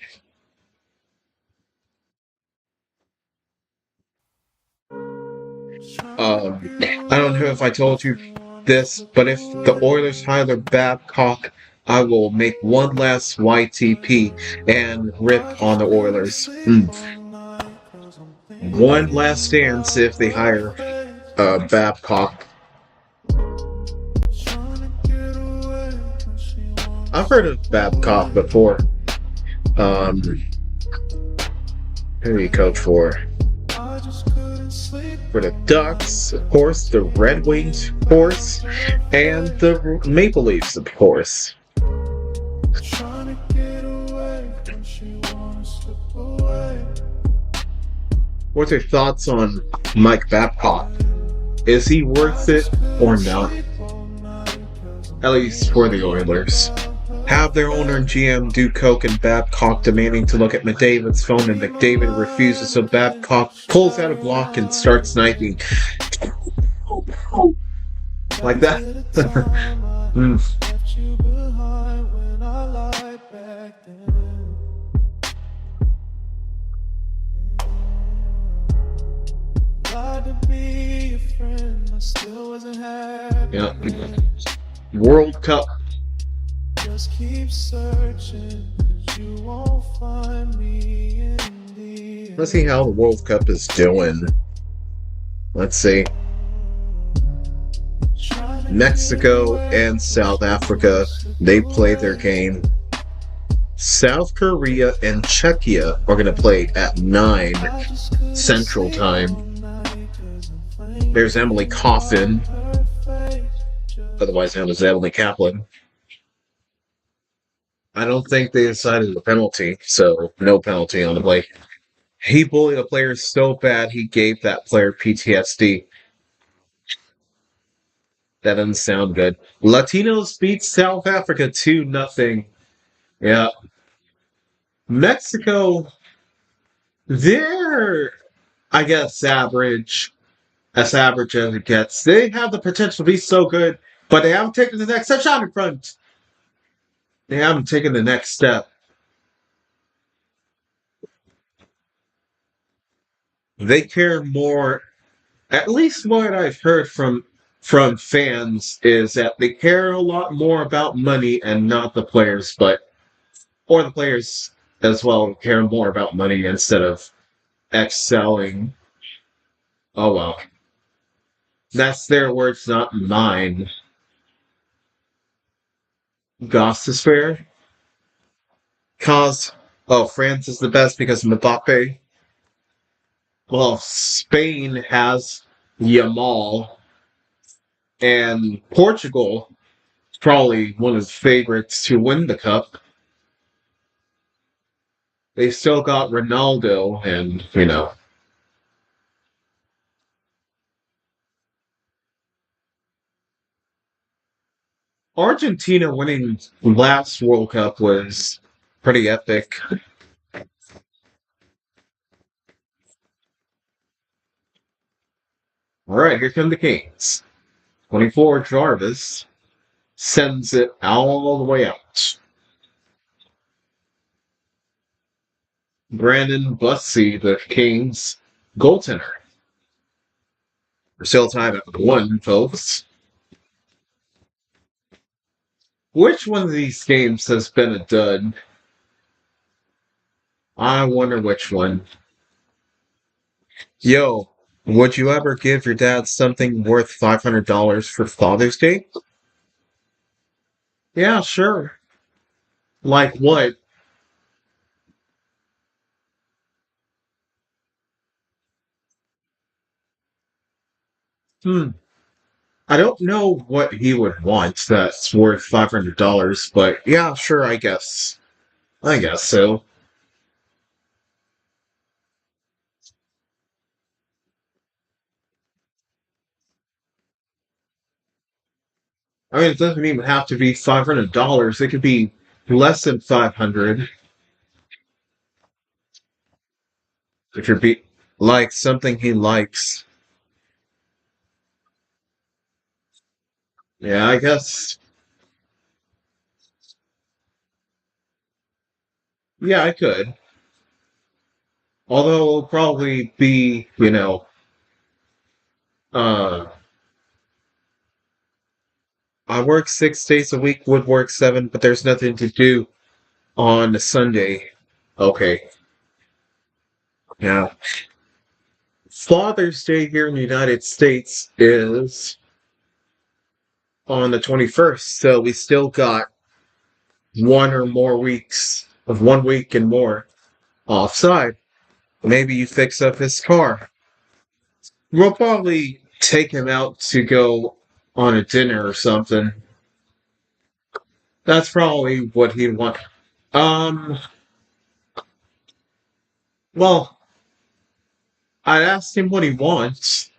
I don't know if I told you this, but if the Oilers hire Babcock, I will make one last YTP and rip on the Oilers. One last stance if they hire Babcock. I've heard of Babcock before. Who do you coach for? For the Ducks, of course, the Red Wings, of course, and the Maple Leafs, of course. What's your thoughts on Mike Babcock? Is he worth it or not? At least for the Oilers. Have their owner and GM do coke and Babcock demanding to look at McDavid's phone, and McDavid refuses, so Babcock pulls out a block and starts sniping. Like that. Yeah. World Cup. Just keep searching, you won't find me in the Let's see how the World Cup is doing. Let's see. Mexico and South Africa, they play their game. South Korea and Czechia are going to play at 9 Central Time. There's Emily Coffin, otherwise known as Emily Kaplan. I don't think they decided a penalty, so no penalty on the play. He bullied a player so bad he gave that player PTSD. That doesn't sound good. Latinos beat South Africa 2-0. Yeah. Mexico, they're, I guess, average. As average as it gets. They have the potential to be so good, but they haven't taken the next step. Shot in front. They haven't taken the next step. They care more, at least what I've heard from fans, is that they care a lot more about money and not the players, or the players as well care more about money instead of excelling. Oh well. That's their words, not mine. Gostisbehere? France is the best because of Mbappe. Well, Spain has Yamal. And Portugal is probably one of the favorites to win the cup. They still got Ronaldo and, Argentina winning last World Cup was pretty epic. All right, here come the Kings. 24 Jarvis sends it all the way out. Brandon Bussey, the Kings goaltender. We're still tied at 1, folks. Which one of these games has been a dud? I wonder which one. Yo, would you ever give your dad something worth $500 for Father's Day? Yeah, sure. Like what? I don't know what he would want that's worth $500, but yeah, sure, I guess. I guess so. I mean, it doesn't even have to be $500. It could be less than 500 if you're like something he likes. Yeah, I guess. Yeah, I could. Although it'll probably be, Uh, I work 6 days a week, would work 7, but there's nothing to do on a Sunday. Okay. Yeah. Father's Day here in the United States is on the 21st, so we still got 1 week and more offside. Maybe you fix up his car. We'll probably take him out to go on a dinner or something. That's probably what he'd want. Um, well, I'd ask him what he wants.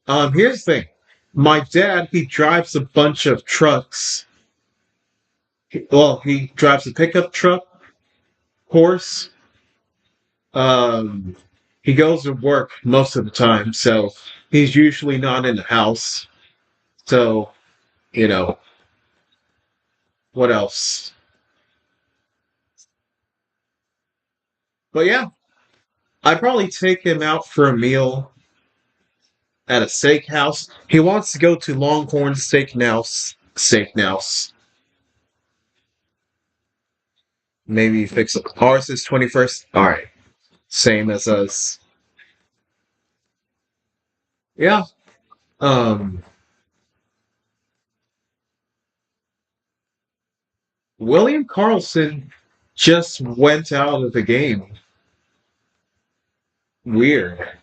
Here's the thing. My dad, he drives a bunch of trucks. Well, he drives a pickup truck, horse. Um, he goes to work most of the time, so he's usually not in the house. So, you know, what else? But yeah, I'd probably take him out for a meal at a steakhouse. He wants to go to Longhorn Steakhouse. Steakhouse. Maybe fix it. Ours is 21st. Alright. Same as us. Yeah. Um, William Carlson just went out of the game. Weird.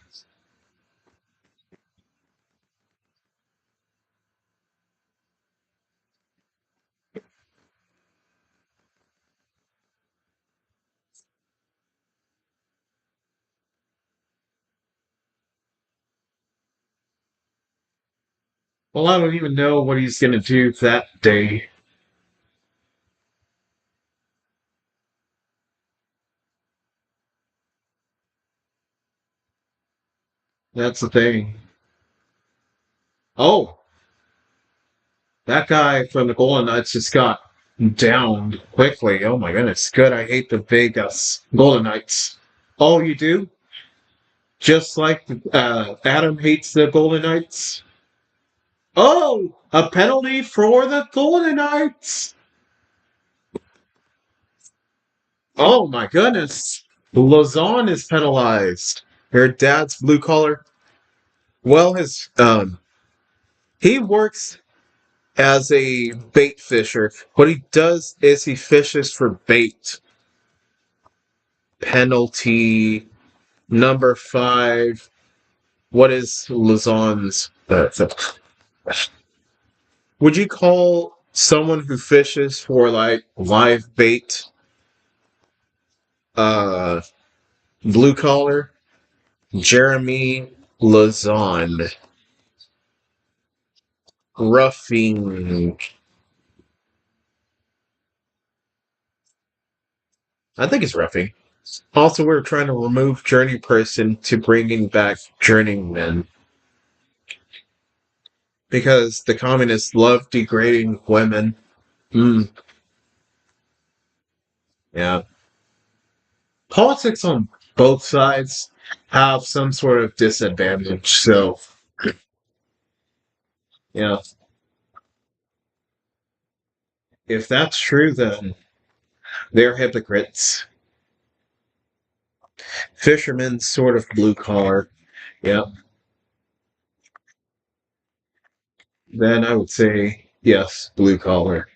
Well, I don't even know what he's gonna do that day. That's the thing. Oh, that guy from the Golden Knights just got downed quickly. Oh my goodness. Good. I hate the Vegas Golden Knights. Oh, you do? Just like Adam hates the Golden Knights? Oh, a penalty for the Golden Knights. Oh my goodness. Lausanne is penalized. Her dad's blue collar. Well, he works as a bait fisher. What he does is he fishes for bait. Penalty number 5. What is Lausanne's? Would you call someone who fishes for like live bait uh blue collar? Jeremy Lausanne. Roughing. I think it's roughing. Also, we're trying to remove journey person to bringing back journeyman because the communists love degrading women. Mm, yeah. Politics on both sides have some sort of disadvantage. So, yeah, if that's true, then they're hypocrites. Fishermen, sort of blue collar. Yeah. Then I would say yes, blue collar.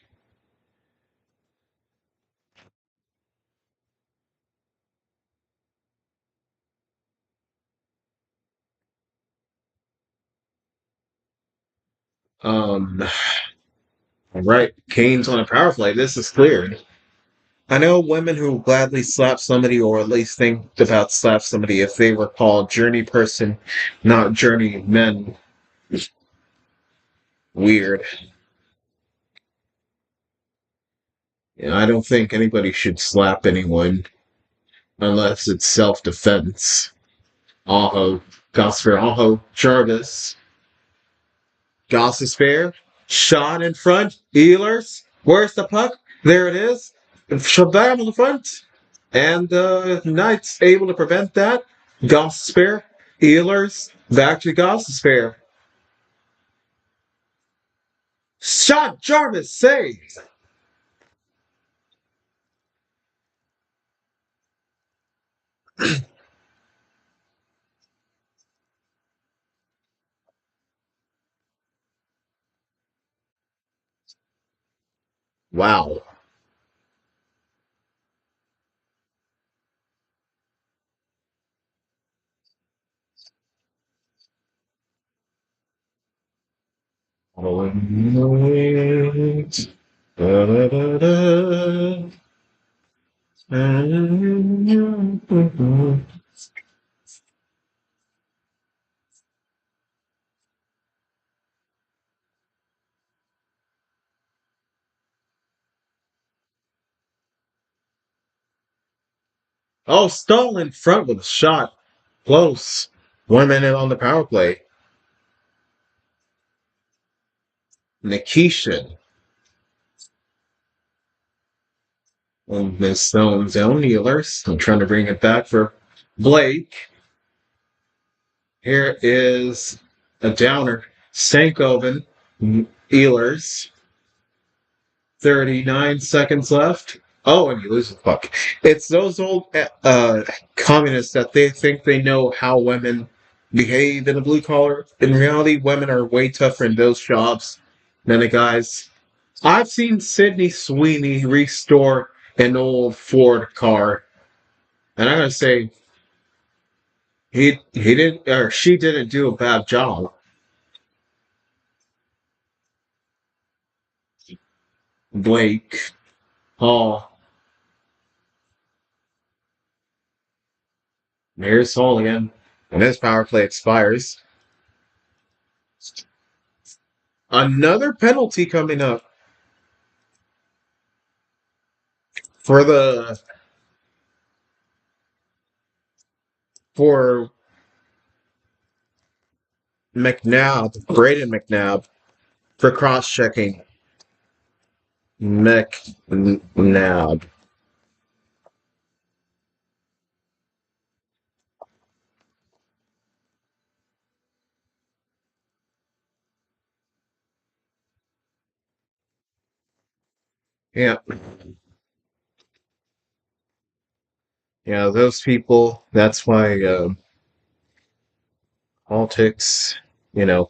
Um, right. Kane's on a power play. This is clear. I know women who will gladly slap somebody or at least think about slap somebody if they were called journey person, not journey men. Weird. Yeah, I don't think anybody should slap anyone unless it's self-defense. Aho. Gosper Aho. Jarvis. Goss is fair. Shot in front. Ehlers. Where's the puck? There it is. Shabam in the front. And Knights able to prevent that. Goss is fair. Ehlers. Back to Goss's fair. Shot Jarvis saved. Wow. Oh, Stahl in front with a shot. Close. 1 minute on the power play. Nikishin. And Miss Stone's own Nealers. I'm trying to bring it back for Blake. Here is a downer. Stankoven. Ehlers. 39 seconds left. Oh, and you lose the puck. It's those old communists that they think they know how women behave in a blue collar. In reality, women are way tougher in those jobs than the guys. I've seen Sydney Sweeney restore an old Ford car, and I'm gonna say he didn't or she didn't do a bad job. Blake Hall. There's Hall again. And this power play expires. Another penalty coming up for Braden McNabb, for cross checking. McNabb. Yeah. Yeah, those people, that's why politics, you know,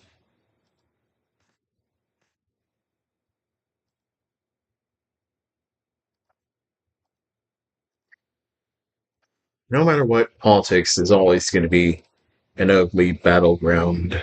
no matter what, politics is always going to be an ugly battleground.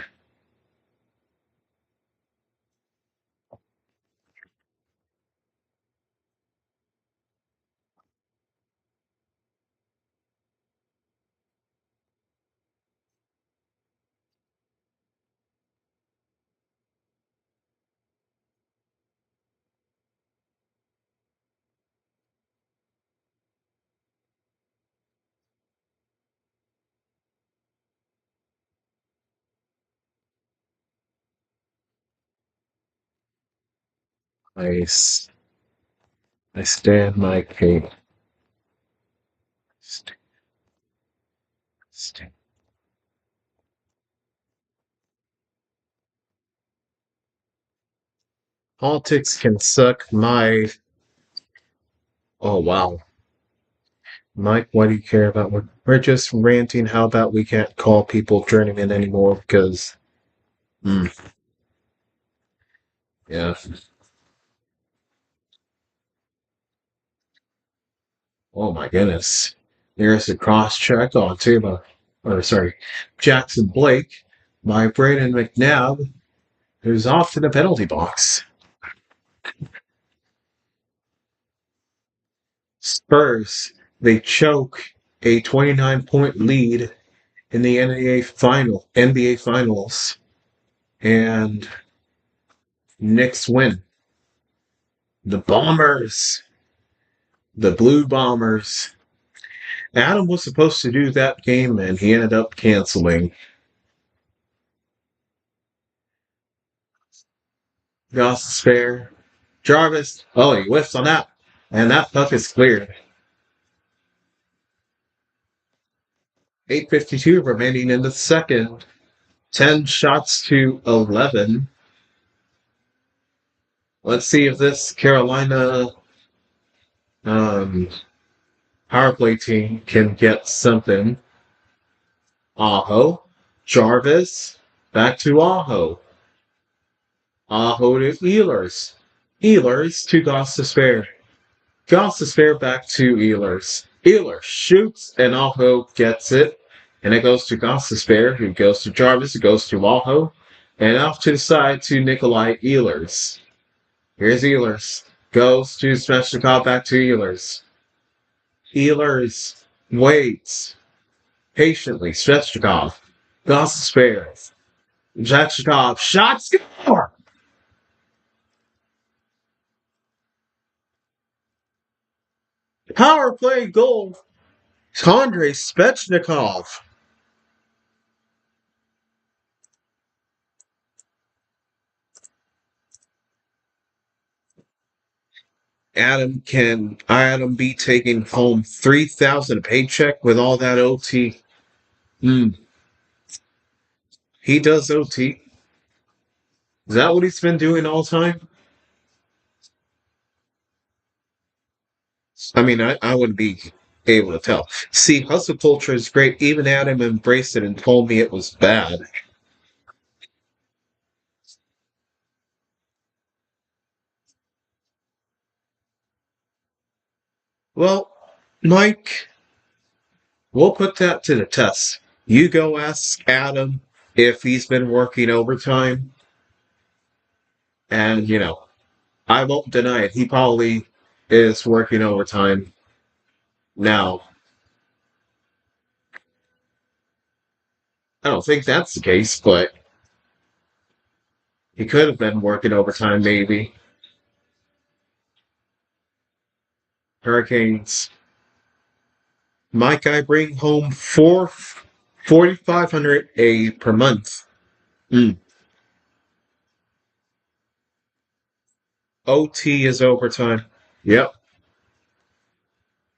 I, I stand my case. Stand. Politics can suck my. Oh, wow. Mike, why do you care about what? We're just ranting. How about we can't call people journeymen anymore because. Mm, yeah. Oh my goodness. There's a cross check on Tuba. Or, sorry, Jackson Blake by Braden McNabb, who's off to the penalty box. Spurs, they choke a 29-point lead in the NBA Finals, and Knicks win. The Bombers, the Blue Bombers. Adam was supposed to do that game, and he ended up canceling. Goss is fair. Jarvis, oh, he whiffs on that, and that puck is cleared. 8:52 remaining in the second. 10 shots to 11. Let's see if this Carolina power play team can get something. Aho. Jarvis. Back to Aho. Aho to Ehlers. Ehlers to Gostisbehere. Gostisbehere back to Ehlers. Ehlers shoots and Aho gets it. And it goes to Gostisbehere, who goes to Jarvis, who goes to Aho. And off to the side to Nikolai Ehlers. Here's Ehlers. Goes to Svechnikov, back to Ehlers. Ehlers waits patiently. Svechnikov. Gostisbehere. Svechnikov. Shot score! Power play goal. Andrei Svechnikov. Can Adam be taking home $3,000 a paycheck with all that OT? He does OT. Is that what he's been doing all the time? I mean, I wouldn't be able to tell. See, hustle culture is great. Even Adam embraced it and told me it was bad. Well, Mike, we'll put that to the test. You go ask Adam if he's been working overtime. And, I won't deny it. He probably is working overtime now. I don't think that's the case, but he could have been working overtime, maybe. Hurricanes. Might I bring home $4,500 per month? OT is overtime. Yep.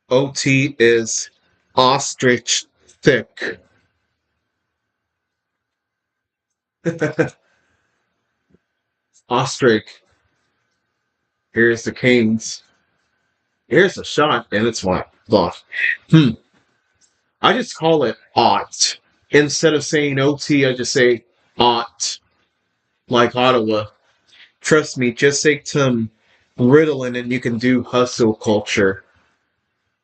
OT is ostrich thick. Ostrich. Here's the Kings. Here's a shot, and it's what? Blocked. I just call it ought. Instead of saying OT, I just say ought. Like Ottawa. Trust me, just say some Ritalin and you can do hustle culture.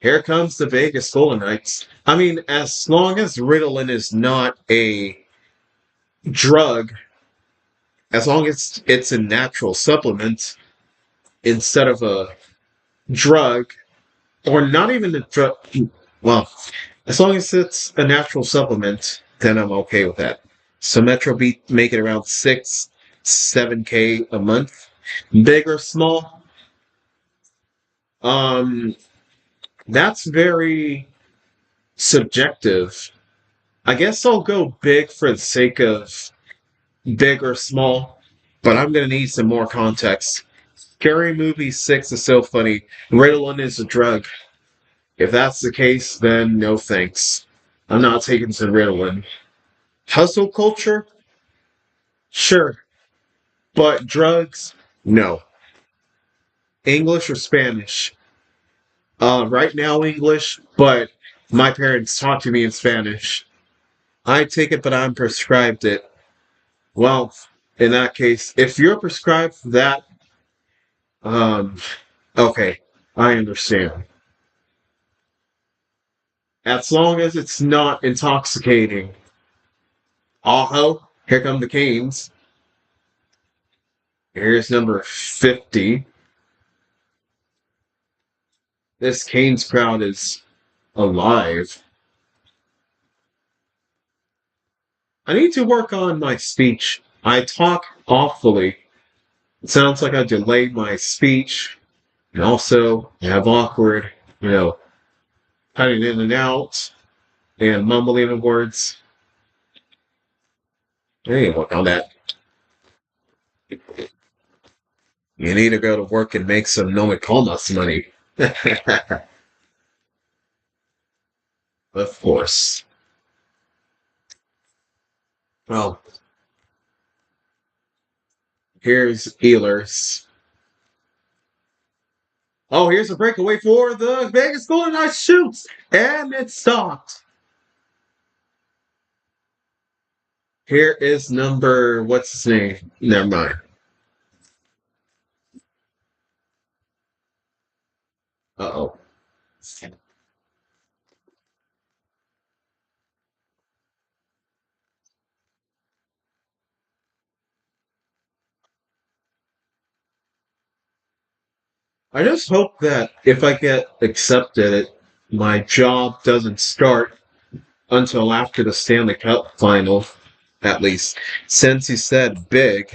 Here comes the Vegas Golden Knights. I mean, as long as Ritalin is not a drug, as long as it's a natural supplement instead of a drug, or not even a drug, well, as long as it's a natural supplement, then I'm okay with that. So Metro Beat make it around 7K a month. Big or small? That's very subjective. I guess I'll go big for the sake of big or small, but I'm gonna need some more context. Scary Movie 6 is so funny. Ritalin is a drug. If that's the case, then no thanks. I'm not taking some Ritalin. Hustle culture? Sure. But drugs? No. English or Spanish? Right now English, but my parents taught to me in Spanish. I take it, but I'm prescribed it. Well, in that case, if you're prescribed that, okay, I understand. As long as it's not intoxicating. Aho, here come the Canes. Here's number 50. This Canes crowd is alive. I need to work on my speech. I talk awfully. It sounds like I delayed my speech. And also, I have awkward, cutting in and out and mumbling of words. I need to work on that. You need to go to work and make some Nomacomas money. Of course. Well, Here's Ehlers. Oh, here's a breakaway for the Vegas Golden Knights. Shoots! And it's stopped. Here is number, what's his name? Never mind. Uh-oh. I just hope that if I get accepted, my job doesn't start until after the Stanley Cup final, at least. Since he said big,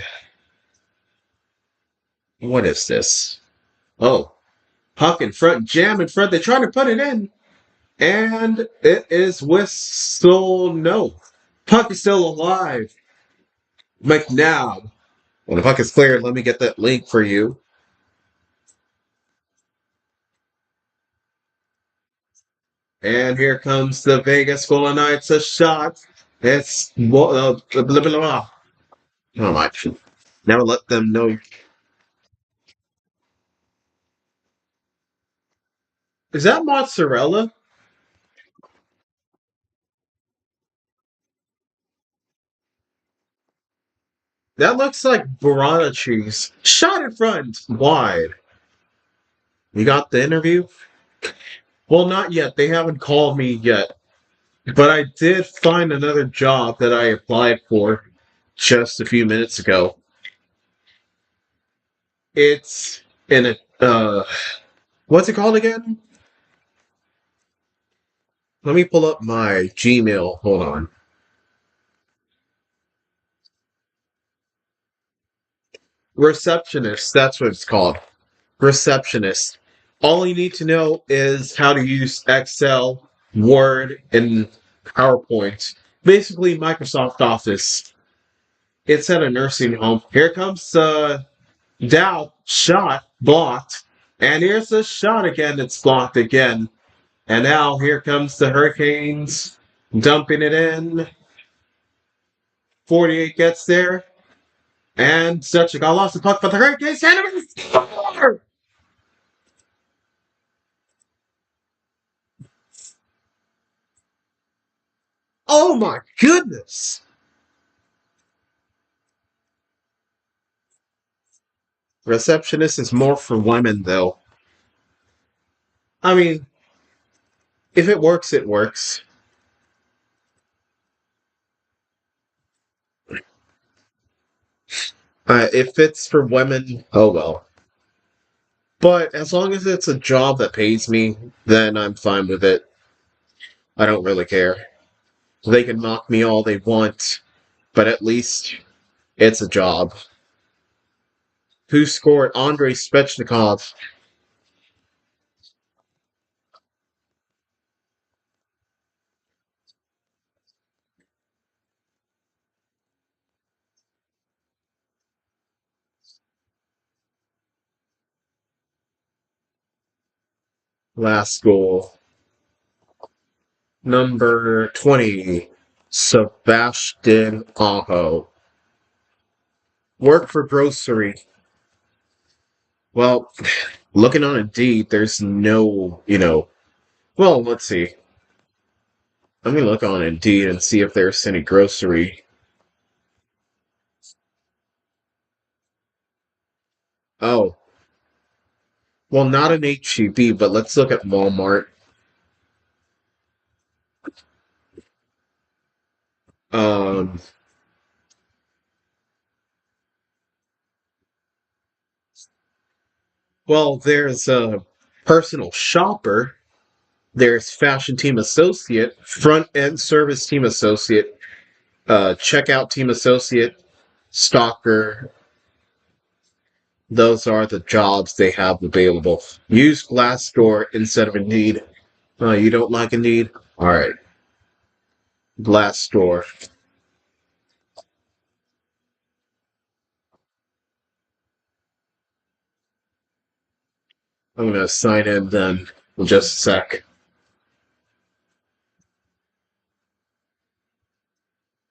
what is this? Oh, puck in front, jam in front. They're trying to put it in. And it is whistle no. Puck is still alive. McNabb. When the puck is cleared, let me get that link for you. And here comes the Vegas Golden Knights. A shot. It's blah, blah, blah, blah. Oh my. Never let them know. Is that mozzarella? That looks like burrata cheese. Shot in front. Wide. You got the interview? Well, not yet. They haven't called me yet. But I did find another job that I applied for just a few minutes ago. It's in a what's it called again? Let me pull up my Gmail. Hold on. Receptionist, that's what it's called. Receptionist. All you need to know is how to use Excel, Word, and PowerPoint. Basically Microsoft Office. It's at a nursing home. Here comes Dow shot blocked. And here's the shot again. It's blocked again. And now here comes the Hurricanes dumping it in. 48 gets there. And Suchik lost the puck, but the Hurricanes score! Oh my goodness! Receptionist is more for women, though. I mean, if it works, it works. If it's for women, oh well. But as long as it's a job that pays me, then I'm fine with it. I don't really care. They can mock me all they want, but at least it's a job. Who scored? Andrei Svechnikov. Last goal. Number 20, Sebastian Aho. Work for grocery. Well, looking on Indeed, there's no, well, let's see. Let me look on Indeed and see if there's any grocery. Oh, well, not an HEB, but let's look at Walmart. Um, well, there's a personal shopper. There's fashion team associate, front end service team associate, checkout team associate, stalker. Those are the jobs they have available. Use Glassdoor instead of Indeed. You don't like Indeed? Alright. Glassdoor. I'm going to sign in then in just a sec.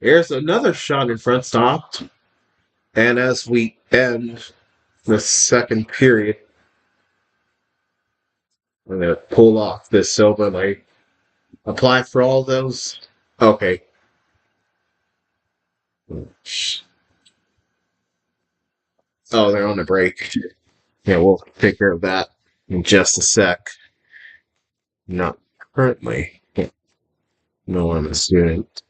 Here's another shot in front stopped. And as we end the second period, I'm going to pull off this silver light. Apply for all those. Okay. Oh, they're on a break. Yeah, we'll take care of that in just a sec. Not currently. No, I'm a student.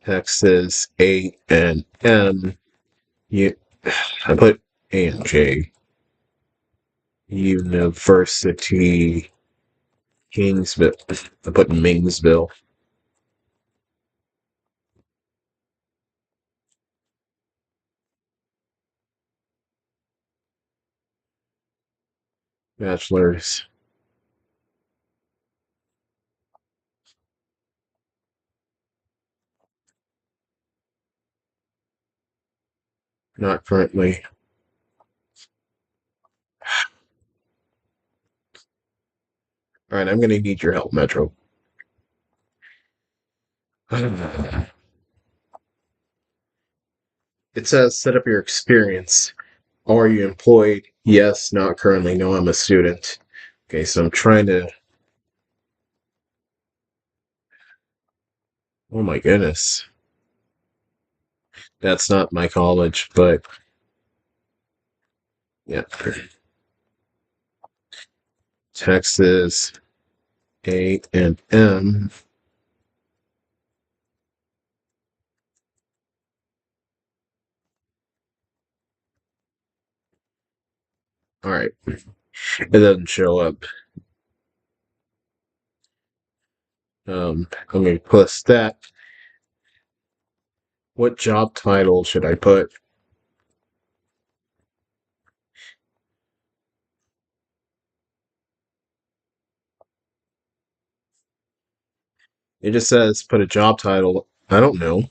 Texas A and M. I put A and J. University Kingsville. I put Mingsville. Bachelor's. Not currently. Alright, I'm gonna need your help, Metro. It says set up your experience. Are you employed? Yes, not currently. No, I'm a student. Okay, so I'm trying to. Oh my goodness. That's not my college, but yeah. Texas A and M. Alright. It doesn't show up. I'm gonna plus that. What job title should I put? It just says put a job title. I don't know.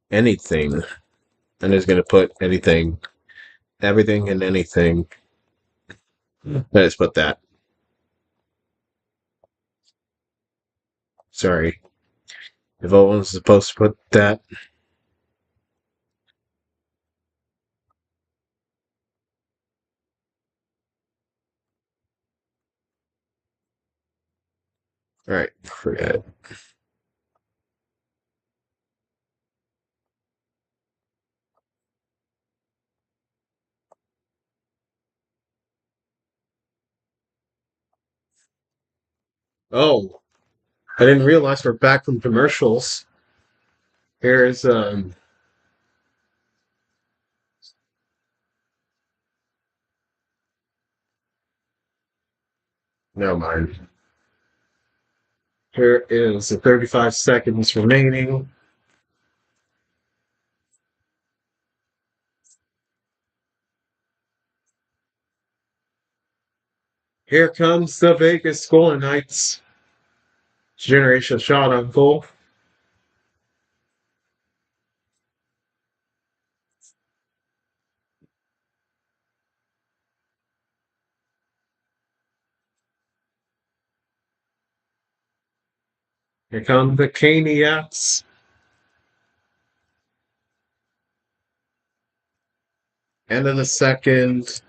Anything. I'm just gonna put anything. Everything and anything. I just put that. Sorry. If I was supposed to put that. Alright, forget it. Oh, I didn't realize we're back from commercials. Here's never mind. Here is the 35 seconds remaining. Here comes the Vegas Golden Knights. Generation shot on goal. Here come the Caniacs. End of the second.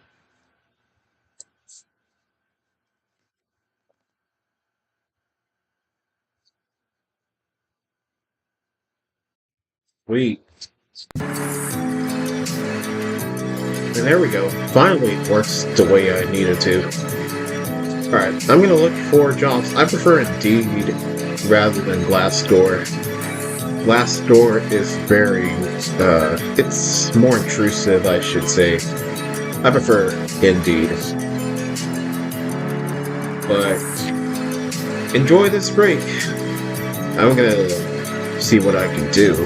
Sweet. And there we go. Finally it works the way I needed to. Alright, I'm gonna look for jobs. I prefer Indeed rather than Glassdoor. Glassdoor is very, it's more intrusive, I should say. I prefer Indeed. But enjoy this break. I'm gonna see what I can do.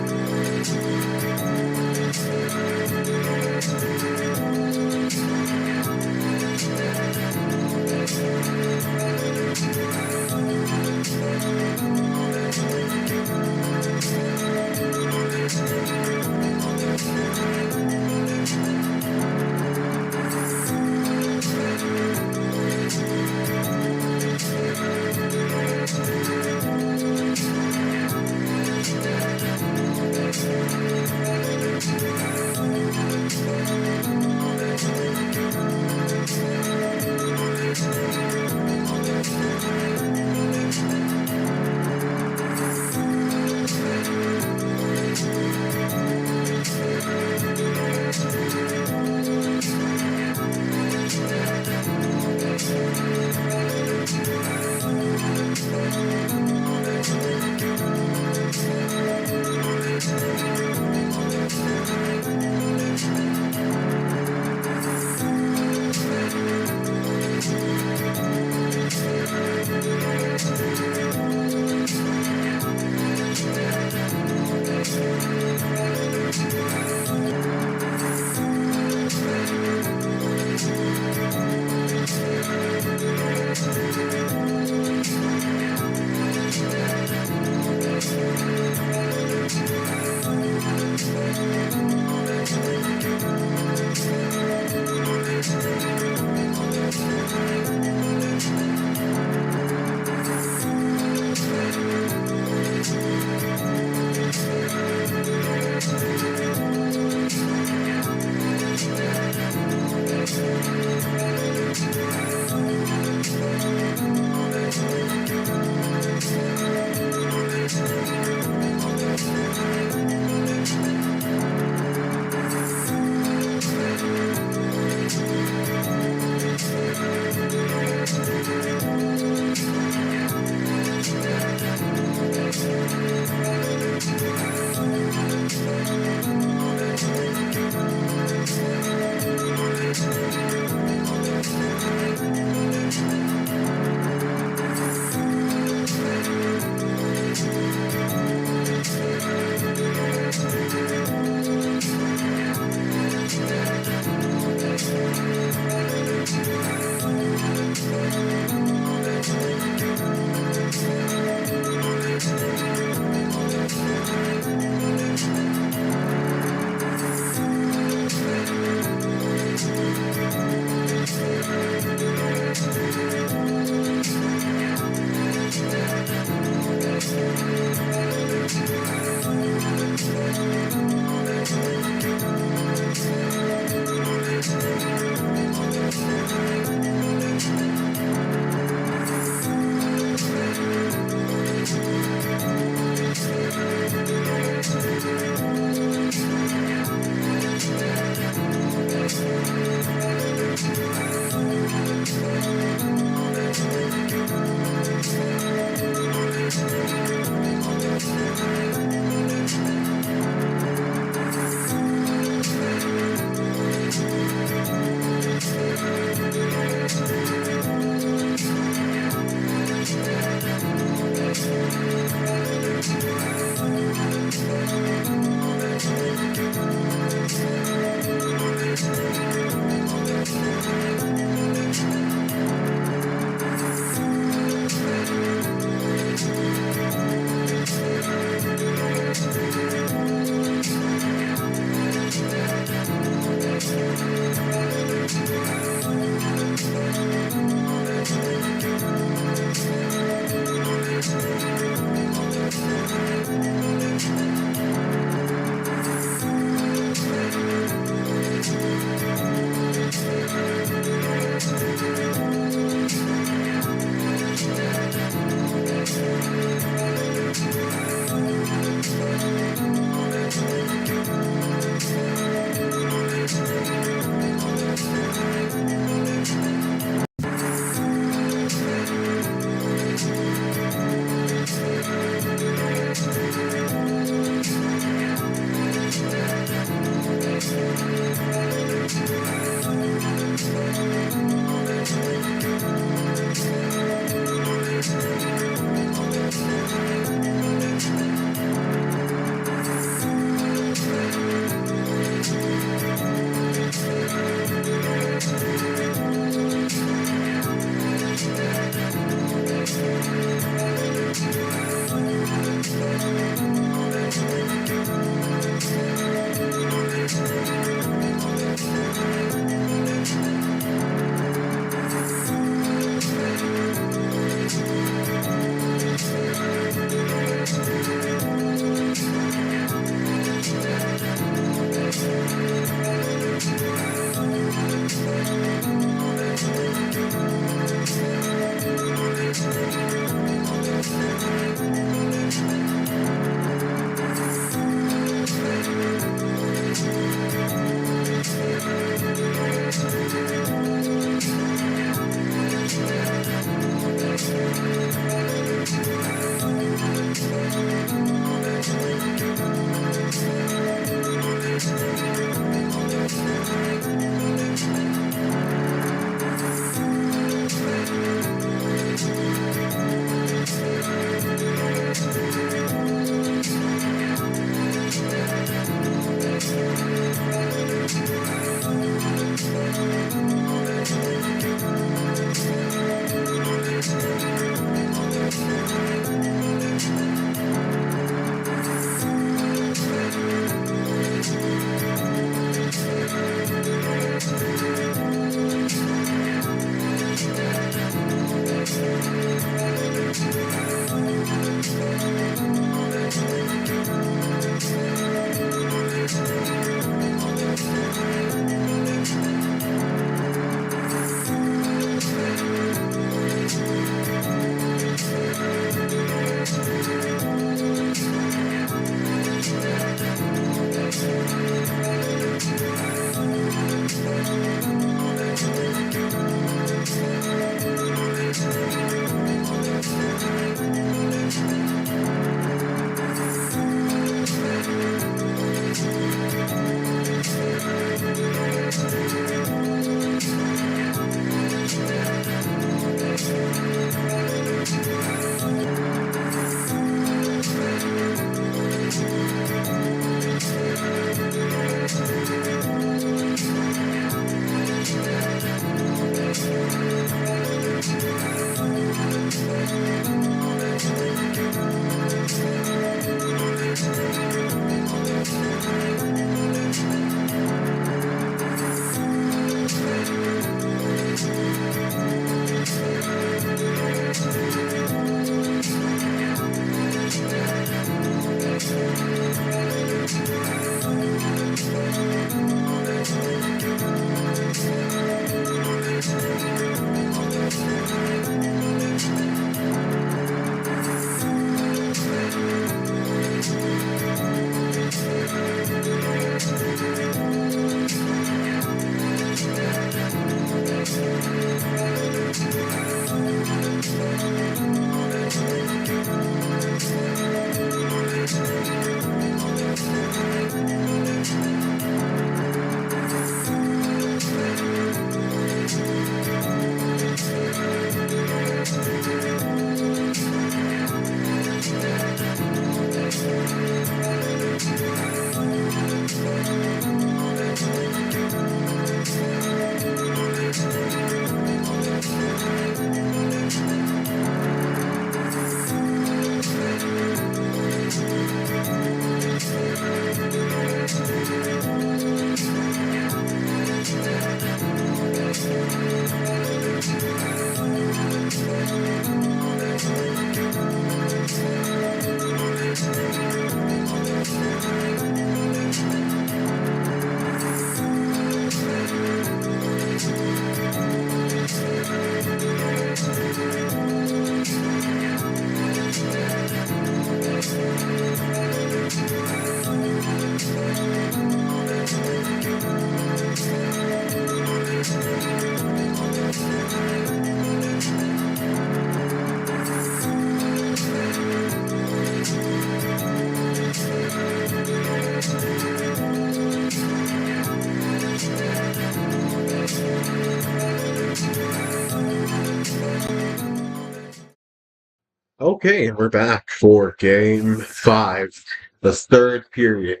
Okay, and we're back for game 5, the third period.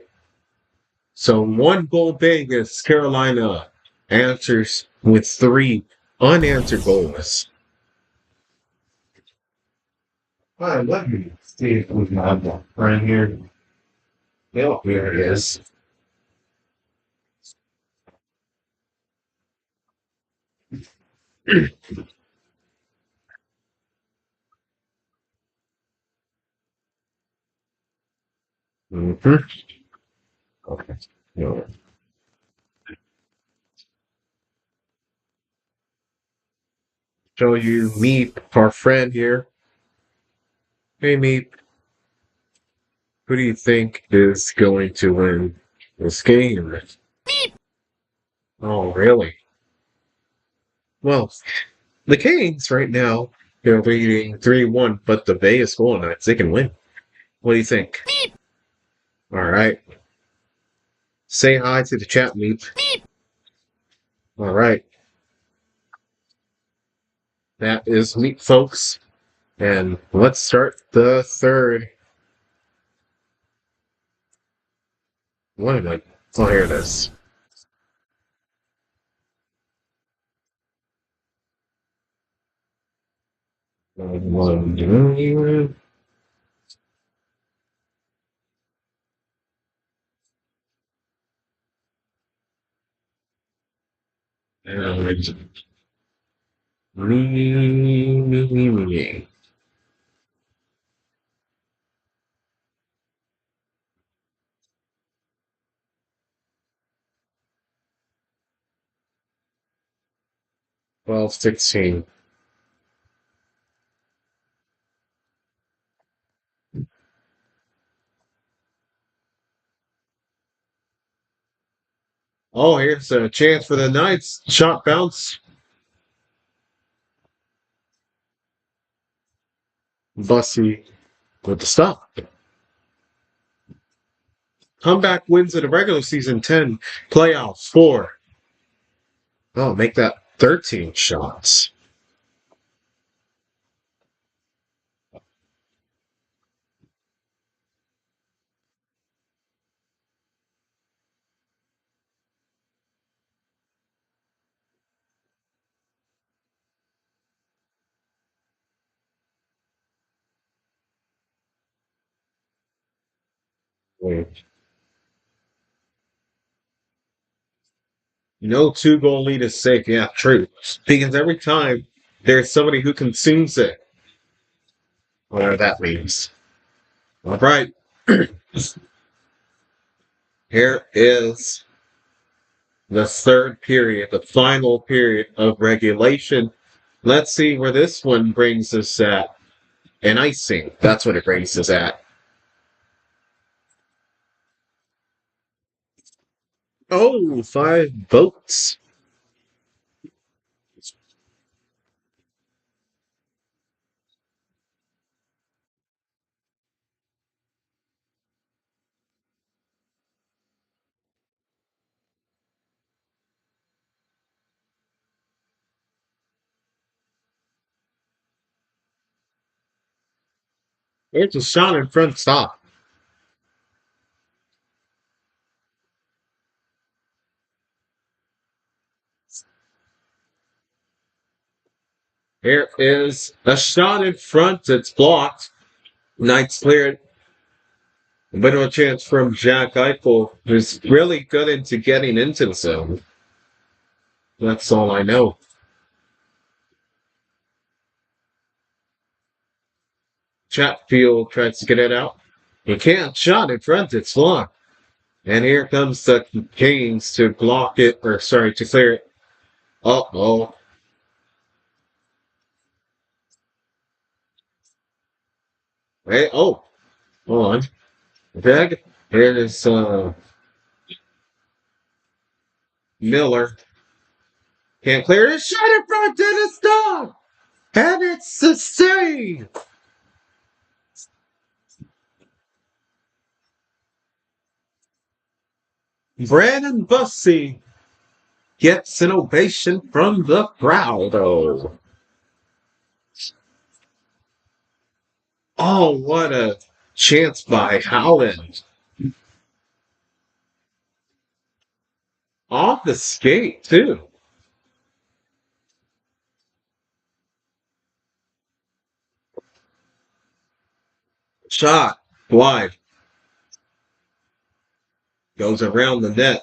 So 1 goal Vegas, Carolina answers with 3 unanswered goals. All right, let me see if we can have that right here. Yep, here it is. Mm-hmm. Okay. Yeah. Show you Meep, our friend here. Hey Meep, who do you think is going to win this game? Oh, really? Well, the Canes right now, they're leading 3-1, but the Vegas Golden Knights, they can win. What do you think? All right. Say hi to the chat, Meep. All right. That is Meep, folks. And let's start the third. What am I? Oh, here it is. Me. 12-16. Oh, here's a chance for the Knights. Shot bounce. Bussy with the stop. Comeback wins in the regular season 10, playoffs 4. Oh, make that 13 shots. Wait. 2-goal lead is safe. Yeah, true. Because every time there's somebody who consumes it, whatever that means. All right. Here is the third period, the final period of regulation. Let's see where this one brings us at. An icing. That's what it brings us at. Oh, 5 votes. It's a shot in front stop. Here is a shot in front. It's blocked. Knights cleared. A bit of a chance from Jack Eichel, who's really good into getting into the zone. That's all I know. Chatfield tries to get it out. He can't. Shot in front. It's blocked. And here comes the Canes to block it, or sorry, to clear it. Uh-oh. Hey, oh, hold on. Bag. Here is Miller. Can't clear it. Shot in front. And it's done. And it's a save. Brandon Bussy gets an ovation from the crowd, though. Oh, what a chance by Howland. Off the skate, too. Shot. Wide. Goes around the net.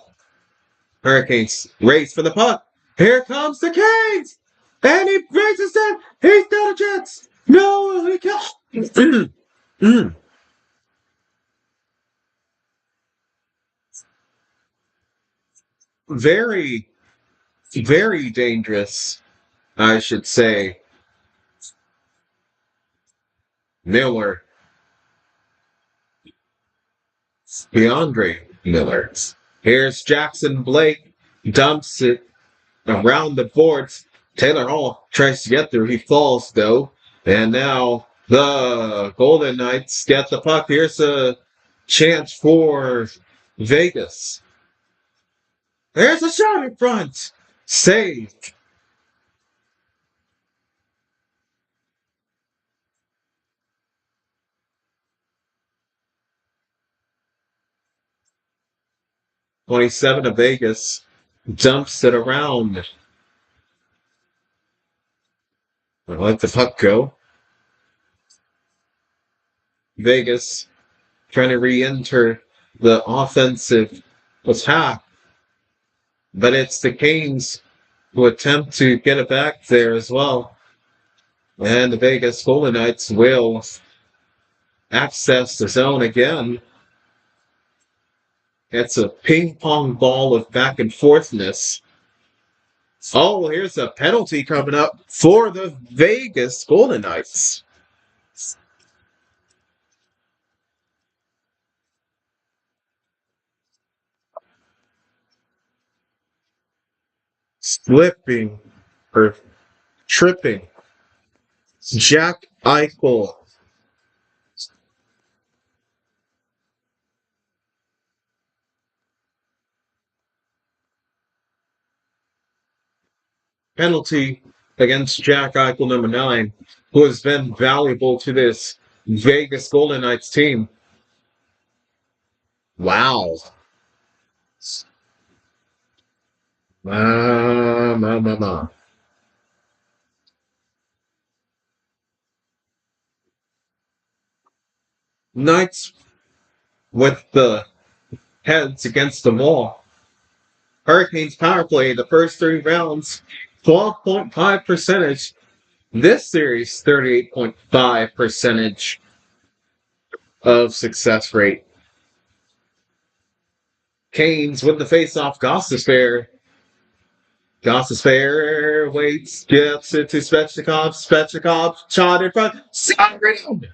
Hurricanes race for the puck. Here comes the Canes! And he races in. He's got a chance. No, he can't. Very, very dangerous, I should say. Miller. DeAndre Miller. Here's Jackson Blake. Dumps it around the boards. Taylor Hall tries to get through. He falls, though. And now the Golden Knights get the puck. Here's a chance for Vegas. There's a shot in front. Saved. '27 to Vegas. Dumps it around. Let the puck go. Vegas trying to re-enter the offensive attack. But it's the Canes who attempt to get it back there as well. And the Vegas Golden Knights will access the zone again. It's a ping pong ball of back and forthness. Oh, here's a penalty coming up for the Vegas Golden Knights. Slipping or tripping. Jack Eichel. Penalty against Jack Eichel, number 9, who has been valuable to this Vegas Golden Knights team. Wow. Ma. Knights with the heads against the wall. Hurricanes power play the first 3 rounds, 12.5 percentage. This series, 38.5 percentage of success rate. Canes with the face-off. Gostisbehere. Gostisbehere waits, gets it to Svechnikov. Svechnikov, shot in front. Sound!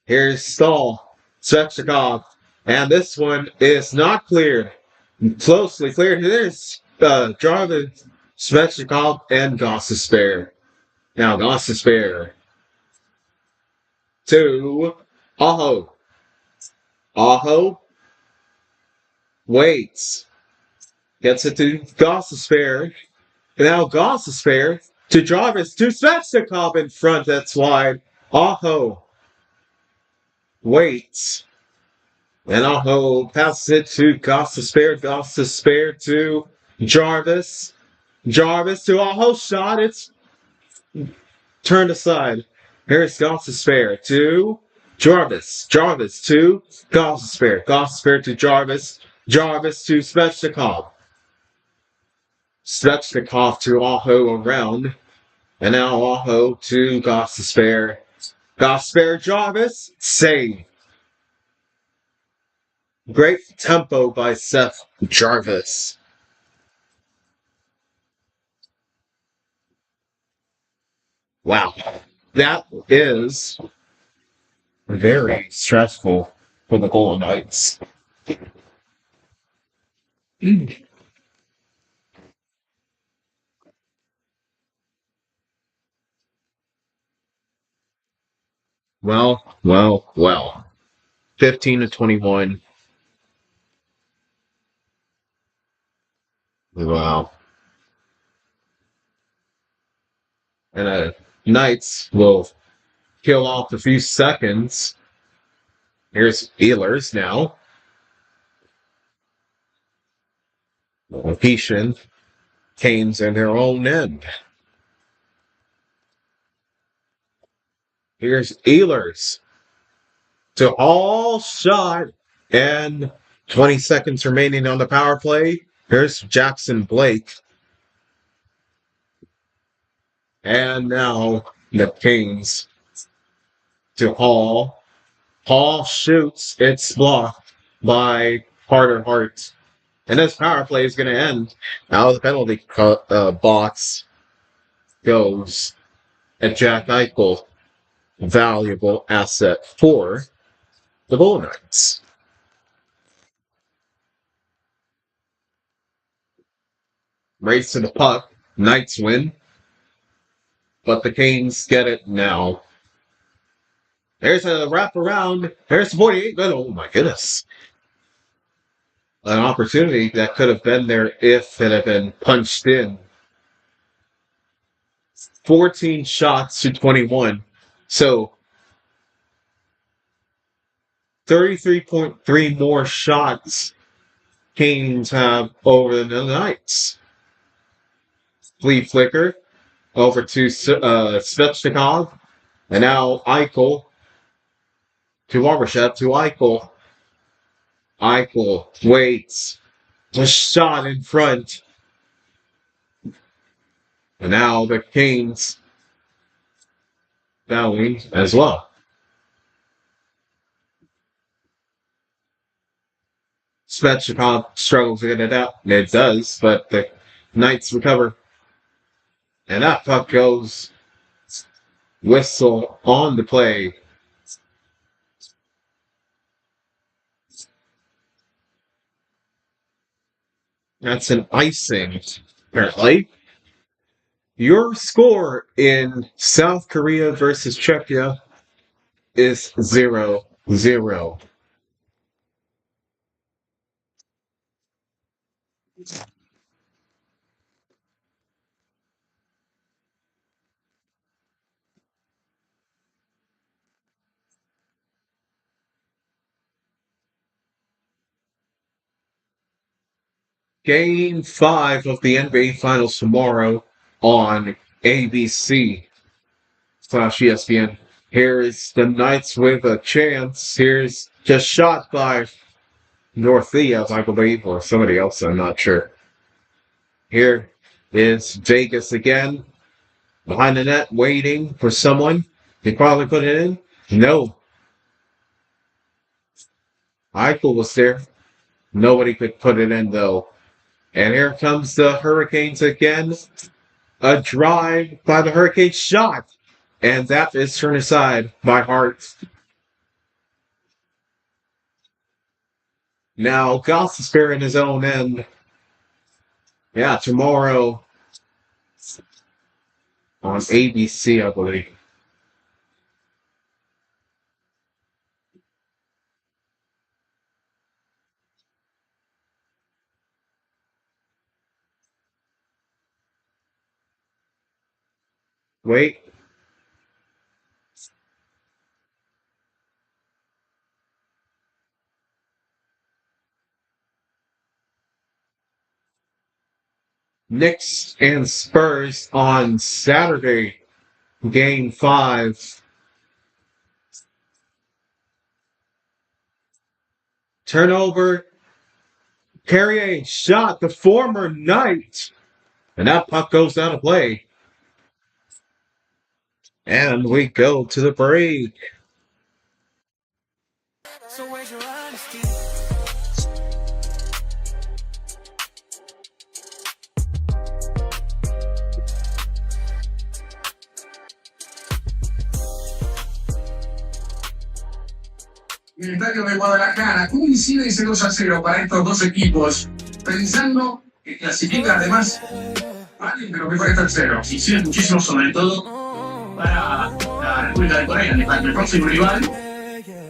Here's Stahl. Svechnikov. And this one is not cleared. Closely cleared. Here's Jarvin, Svechnikov, and Gostisbehere. Now Gostisbehere to Aho. Aho waits. Gets it to Gostisbehere. Now Gostisbehere to Jarvis to Svechnikov in front. That's wide. Aho waits. And Aho passes it to Gostisbehere. Gostisbehere to Jarvis. Jarvis to Aho. Shot. It's turned aside. Here's Gostisbehere to Jarvis. Jarvis to Gostisbehere. Gostisbehere to Jarvis. Jarvis to Svechnikov. Svechnikov to Aho around. And now Aho to Gostisbehere. Gostisbehere, Jarvis. Save. Great tempo by Seth Jarvis. Wow. That is very stressful for the Golden Knights. Well. 15 to 21. Wow. And Knights will kill off a few seconds. Here's Ehlers now. Location. Canes in their own end. Here's Ehlers to all shot, and 20 seconds remaining on the power play. Here's Jackson Blake. And now the Kings to Hall. Hall shoots. It's blocked by Carter Hart. And this power play is going to end. Now the penalty box goes at Jack Eichel. Valuable asset for the Bull Knights. Race to the puck. Knights win. But the Canes get it now. There's a wraparound. There's 48. Oh my goodness. An opportunity that could have been there if it had been punched in. 14 shots to 21. So 33.3 more shots Canes have over the Knights. Flea flicker over to Svechnikov. And now Eichel to Barbashev to Eichel. Eichel waits. A shot in front. And now the Canes fouling as well. Svechnikov struggles to get it out. It does, but the Knights recover. And that puck goes whistle on the play. That's an icing, apparently. Your score in South Korea versus Czechia is 0-0. Game 5 of the NBA Finals tomorrow on ABC/ESPN. Here's the Knights with a chance. Here's just shot by Northeast, I believe, or somebody else, I'm not sure. Here is Vegas again. Behind the net, waiting for someone. They probably put it in. No. Eichel was there. Nobody could put it in, though. And here comes the Hurricanes again. A drive by the Hurricanes shot. And that is turned aside by Hart. Now, Gostisbehere in his own end. Yeah, tomorrow on ABC, I believe. Wait. Knicks and Spurs on Saturday, Game 5. Turnover. Carrier shot, the former Knight. And that puck goes out of play. And we go to the break. So where's your honesty? En el estadio de Guadalajara, ¿cómo incide ese 2-0 para estos dos equipos? Pensando que clasifica además alguien de lo que fue el tercero. Incide muchísimo, sobre todo para la República de Corea, el próximo rival,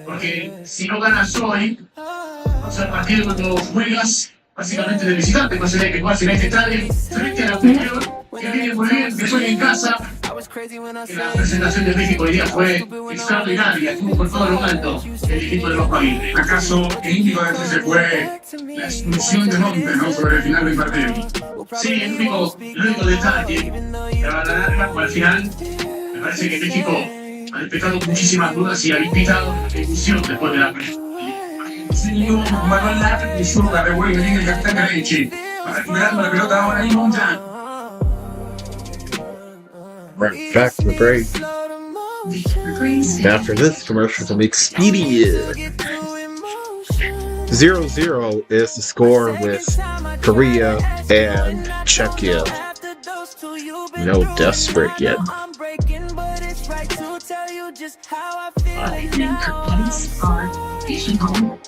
porque si no ganas hoy, o sea, el partido cuando juegas básicamente de visitante, pues sería que juegas en este estadio, frente a la anterior, que viene muy bien, que juegue en casa, La presentación de México hoy día fue extraordinaria, estuvo por todo lo alto el equipo de los países. ¿Acaso el único a veces se fue la expulsión de nombre, ¿no? Sobre el final del partido. Sí, el único detalle, que a la larga, al final, me parece que México ha despejado muchísimas dudas y ha invitado la discusión después de la Sí, Manuel Latre y Zurda revuelve bien el capitán Carechi. Para recuperando la pelota ahora ahí Monjan. Right back to the break. And after this commercial from Expedia. 0-0 is the score with Korea and Czechia. No desperate yet. I think points are reasonable.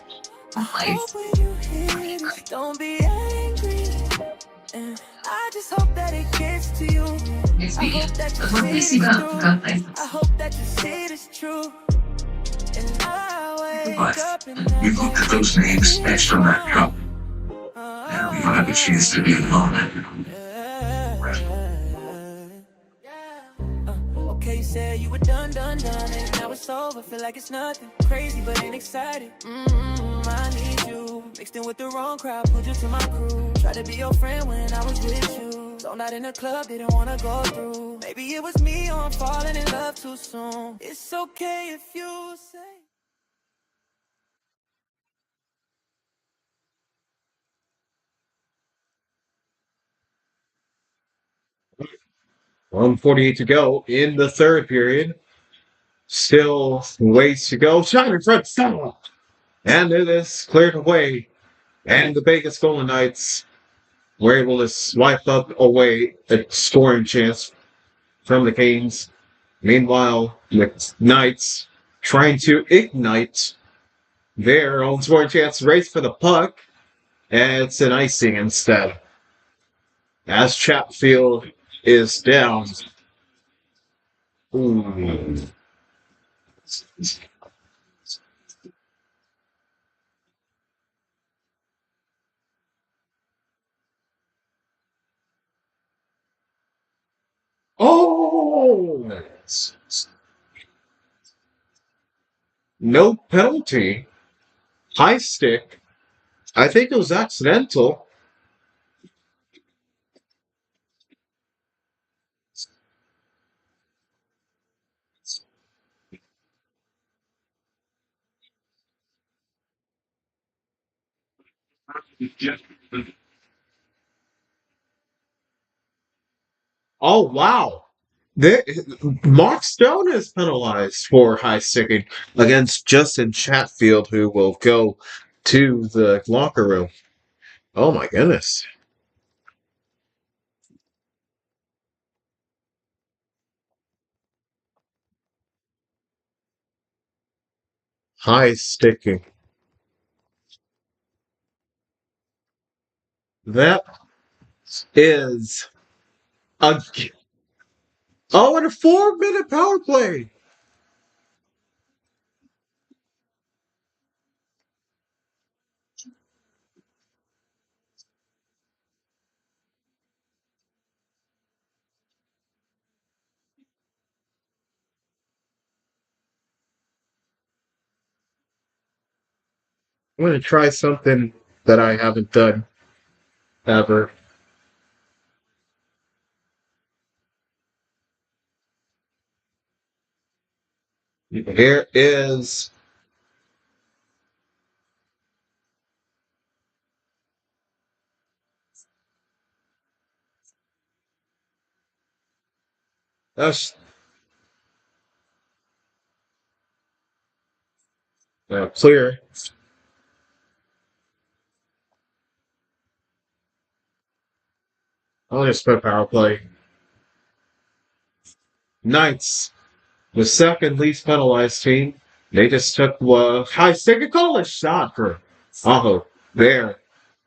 Don't be angry. I just hope that it gets to you. It's begin. What do you see about gunfights? I hope that you see it is true. And I wake But up and we looked at those names etched on that cup. Now we have a chance to be alone. Okay, you said you were done, and now it's over. Feel like it's nothing crazy, but ain't excited. I need you, mixed in with the wrong crowd, put you to my crew. Tried to be your friend when I was with you. So not in the club, didn't wanna go through. Maybe it was me or I'm falling in love too soon. It's okay if you say. 1:48 to go in the third period. Still ways to go. Shot in front, stop! And it is cleared away. And the Vegas Golden Knights were able to swipe up away a scoring chance from the Canes. Meanwhile, the Knights trying to ignite their own scoring chance, race for the puck, and it's an icing instead. As Chatfield is down. Ooh. Oh! No penalty. High stick. I think it was accidental. Oh, wow. Mark Stone is penalized for high sticking against Justin Chatfield, who will go to the locker room. Oh, my goodness. High sticking. That is a. Oh, and a 4-minute power play. I'm going to try something that I haven't done ever. Here is. That's clear. I'll just put power play. Knights, the second least penalized team. They just took high stick a college shot for Aho there,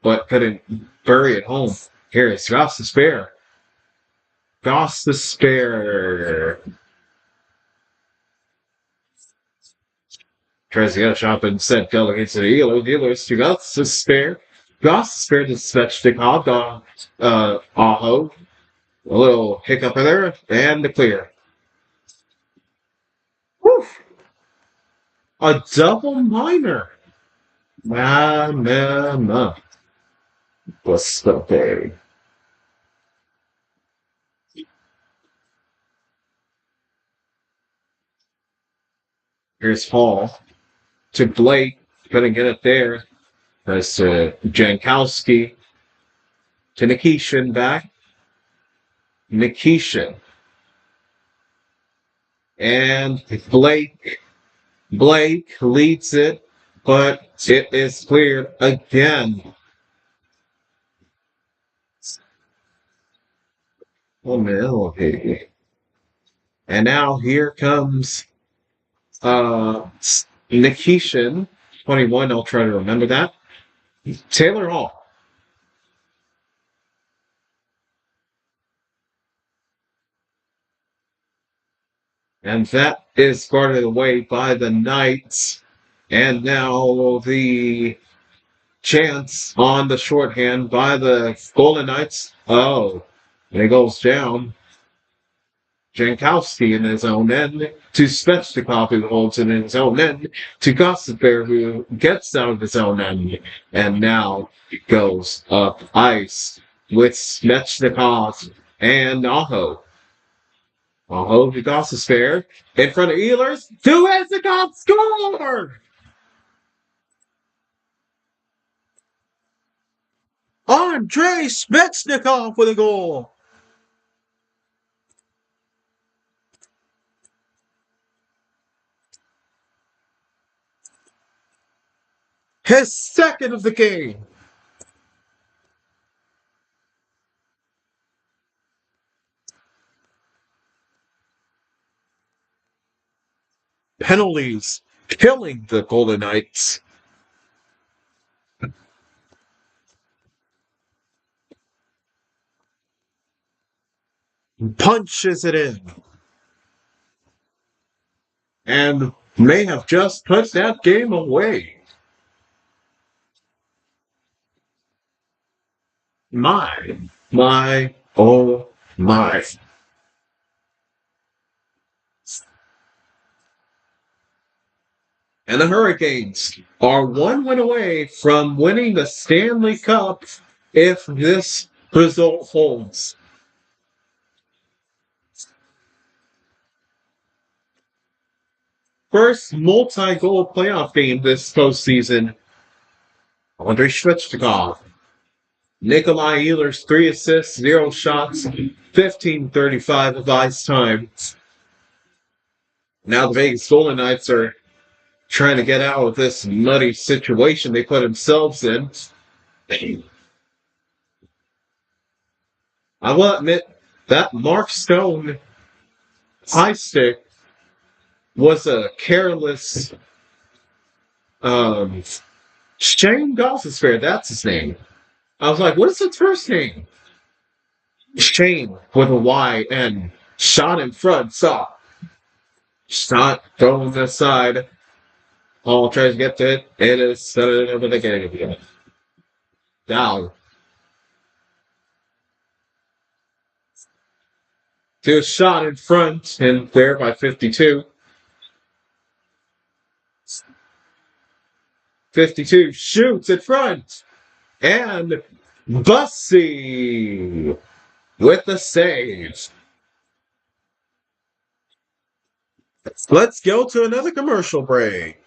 but couldn't bury it home. Here is Goss to spare. Goss to spare. Tries to get a shot, but instead goal against the Healers to Goss to spare. Goss to spare to stretch the Aho. A little hiccup there, and the clear. A double minor. Ma. What's the day? Here's Hall to Blake. Gonna get it there. That's Jankowski to Nikishin back. Nikishin. And Blake. Blake leads it, but it is cleared again. Oh no. And now here comes Nikishin, 21. I'll try to remember that. Taylor Hall. And that is guarded away by the Knights. And now the chance on the shorthand by the Golden Knights. Oh, and it goes down. Jankowski in his own end to Svechnikov, who holds it in his own end to Gossipbear, who gets out of his own end. And now it goes up ice with Svechnikov and Aho. Aho to Gossipbear in front of Ehlers. To Svechnikov score! Andrei Svechnikov with a goal. His second of the game. Penalties killing the Golden Knights. Punches it in. And may have just put that game away. Oh my. And the Hurricanes are one win away from winning the Stanley Cup if this result holds. First multi-goal playoff game this postseason. Andrei Svechnikov. Nikolai Ehlers, 3 assists, 0 shots, 15:35 of ice time. Now the Vegas Golden Knights are trying to get out of this muddy situation they put themselves in. I will admit that Mark Stone high stick was a careless Shane Gossespierre, that's his name. I was like, what is his first name? Shane with a Y and shot in front, saw. Shot going to the side. Hall tries to get to it. It is set it over the game. Down. To a shot in front, and there by 52. 52 shoots in front. And Bussy with the save. Let's go to another commercial break.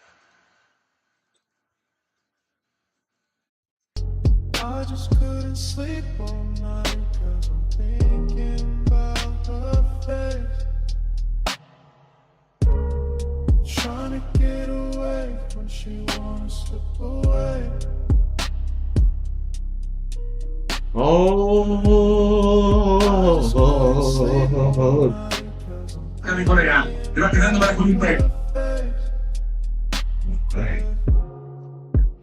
I just couldn't sleep all night 'cause I'm thinking about her face. Trying to get away when she wanna slip away. Kami ko na yan. Di ba tinanong naman ako yung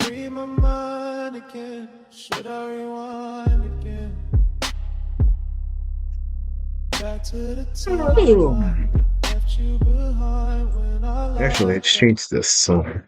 Read my mind again. Should I rewind again? Back to the time left you behind when I Actually, I changed this song.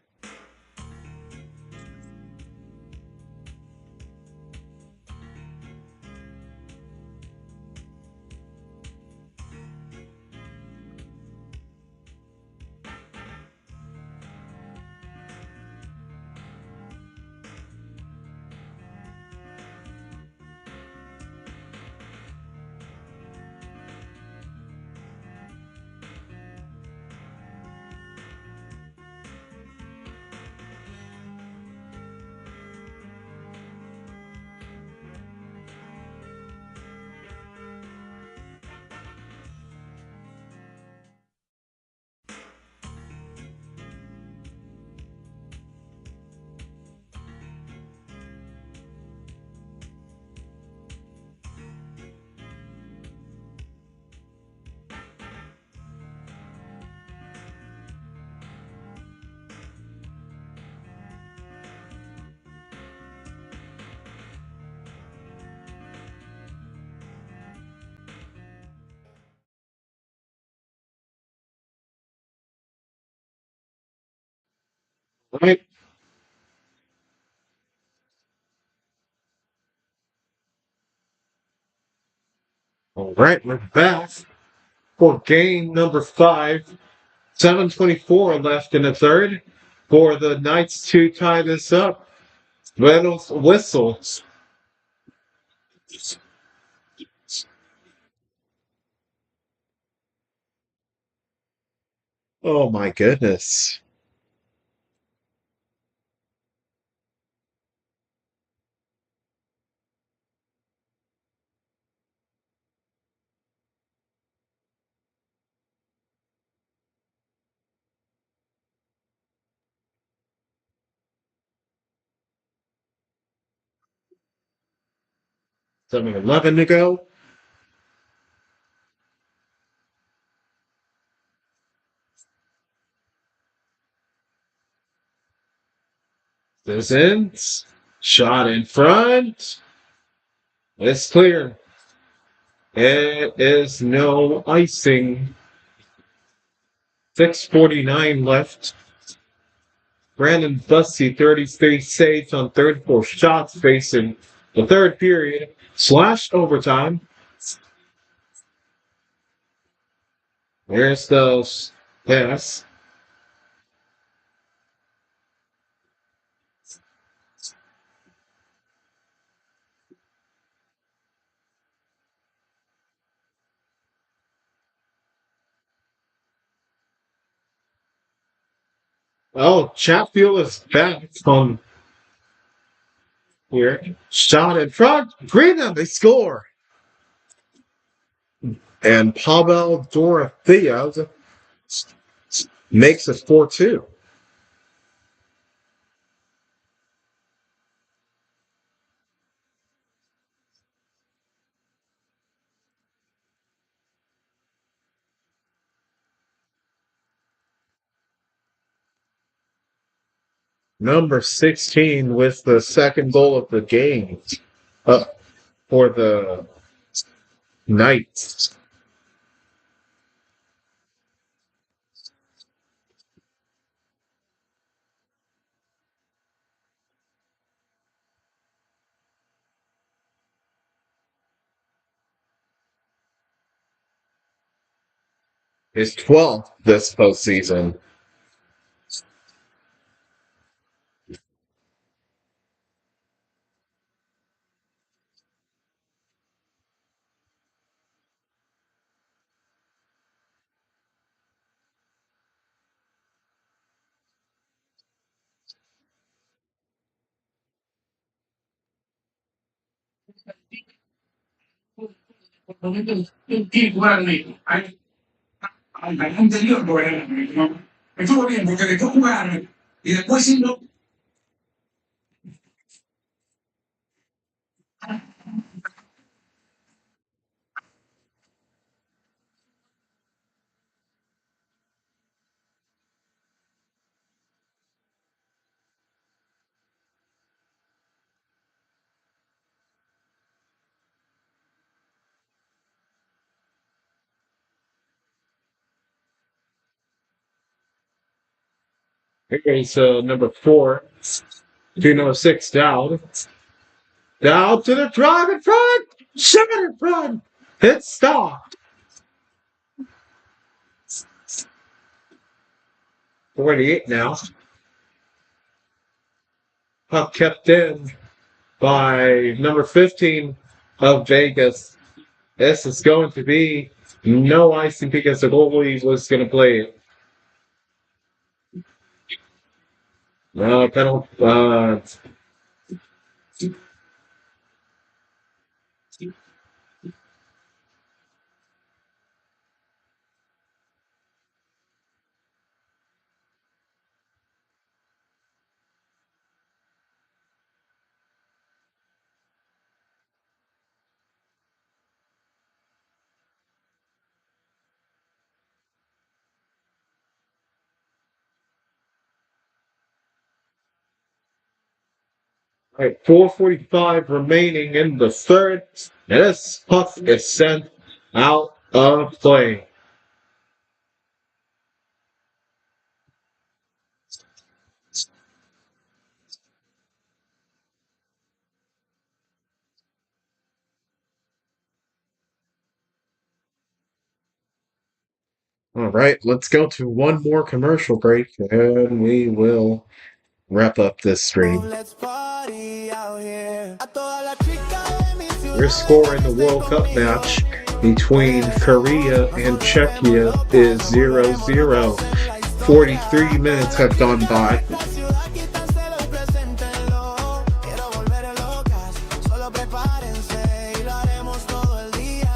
Right. All right, we're back for game number 5. 7:24 left in the third for the Knights to tie this up. Reynolds whistles. Oh my goodness. Seven 11 to go. This ends. Shot in front. It's clear. It is no icing. 6:49 left. Brandon Bussey, 33 saves on 34 shots facing the third period. Slash overtime. There's the pass. Oh, Chatfield is back on here. Shot in front. Greenham, they score. And Pavel Dorothea makes it 4-2. Number 16 with the second goal of the game uh, for the Knights. His 12th this postseason. al anterior gobernante, ¿no? Estuvo bien porque dejó jugar y después siendo. Okay, so number 4 to number 6 down. Down to the drive in front. Shot in front. Hit stopped. 48 now. Puck kept in by number 15 of Vegas. This is going to be no icing because the goalie was going to play it. No penalty. Right, 4:45 remaining in the third. And this puck is sent out of play. All right, let's go to one more commercial break and we will wrap up this stream. Let's party out here. A todas las chicas de mi ciudad. Your score in the World Cup match between Korea and Czechia is 0-0. 43 minutes have gone by. La ciudad quítanselo y preséntenlo. Quiero volver locas. Solo prepárense y lo haremos todo el día.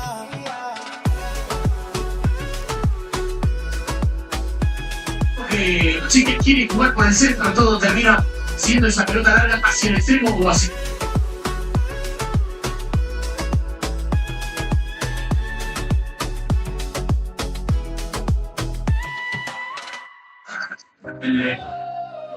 Sí que quiere jugar por el centro, todo termina siendo esa pelota larga hacia el extremo o así.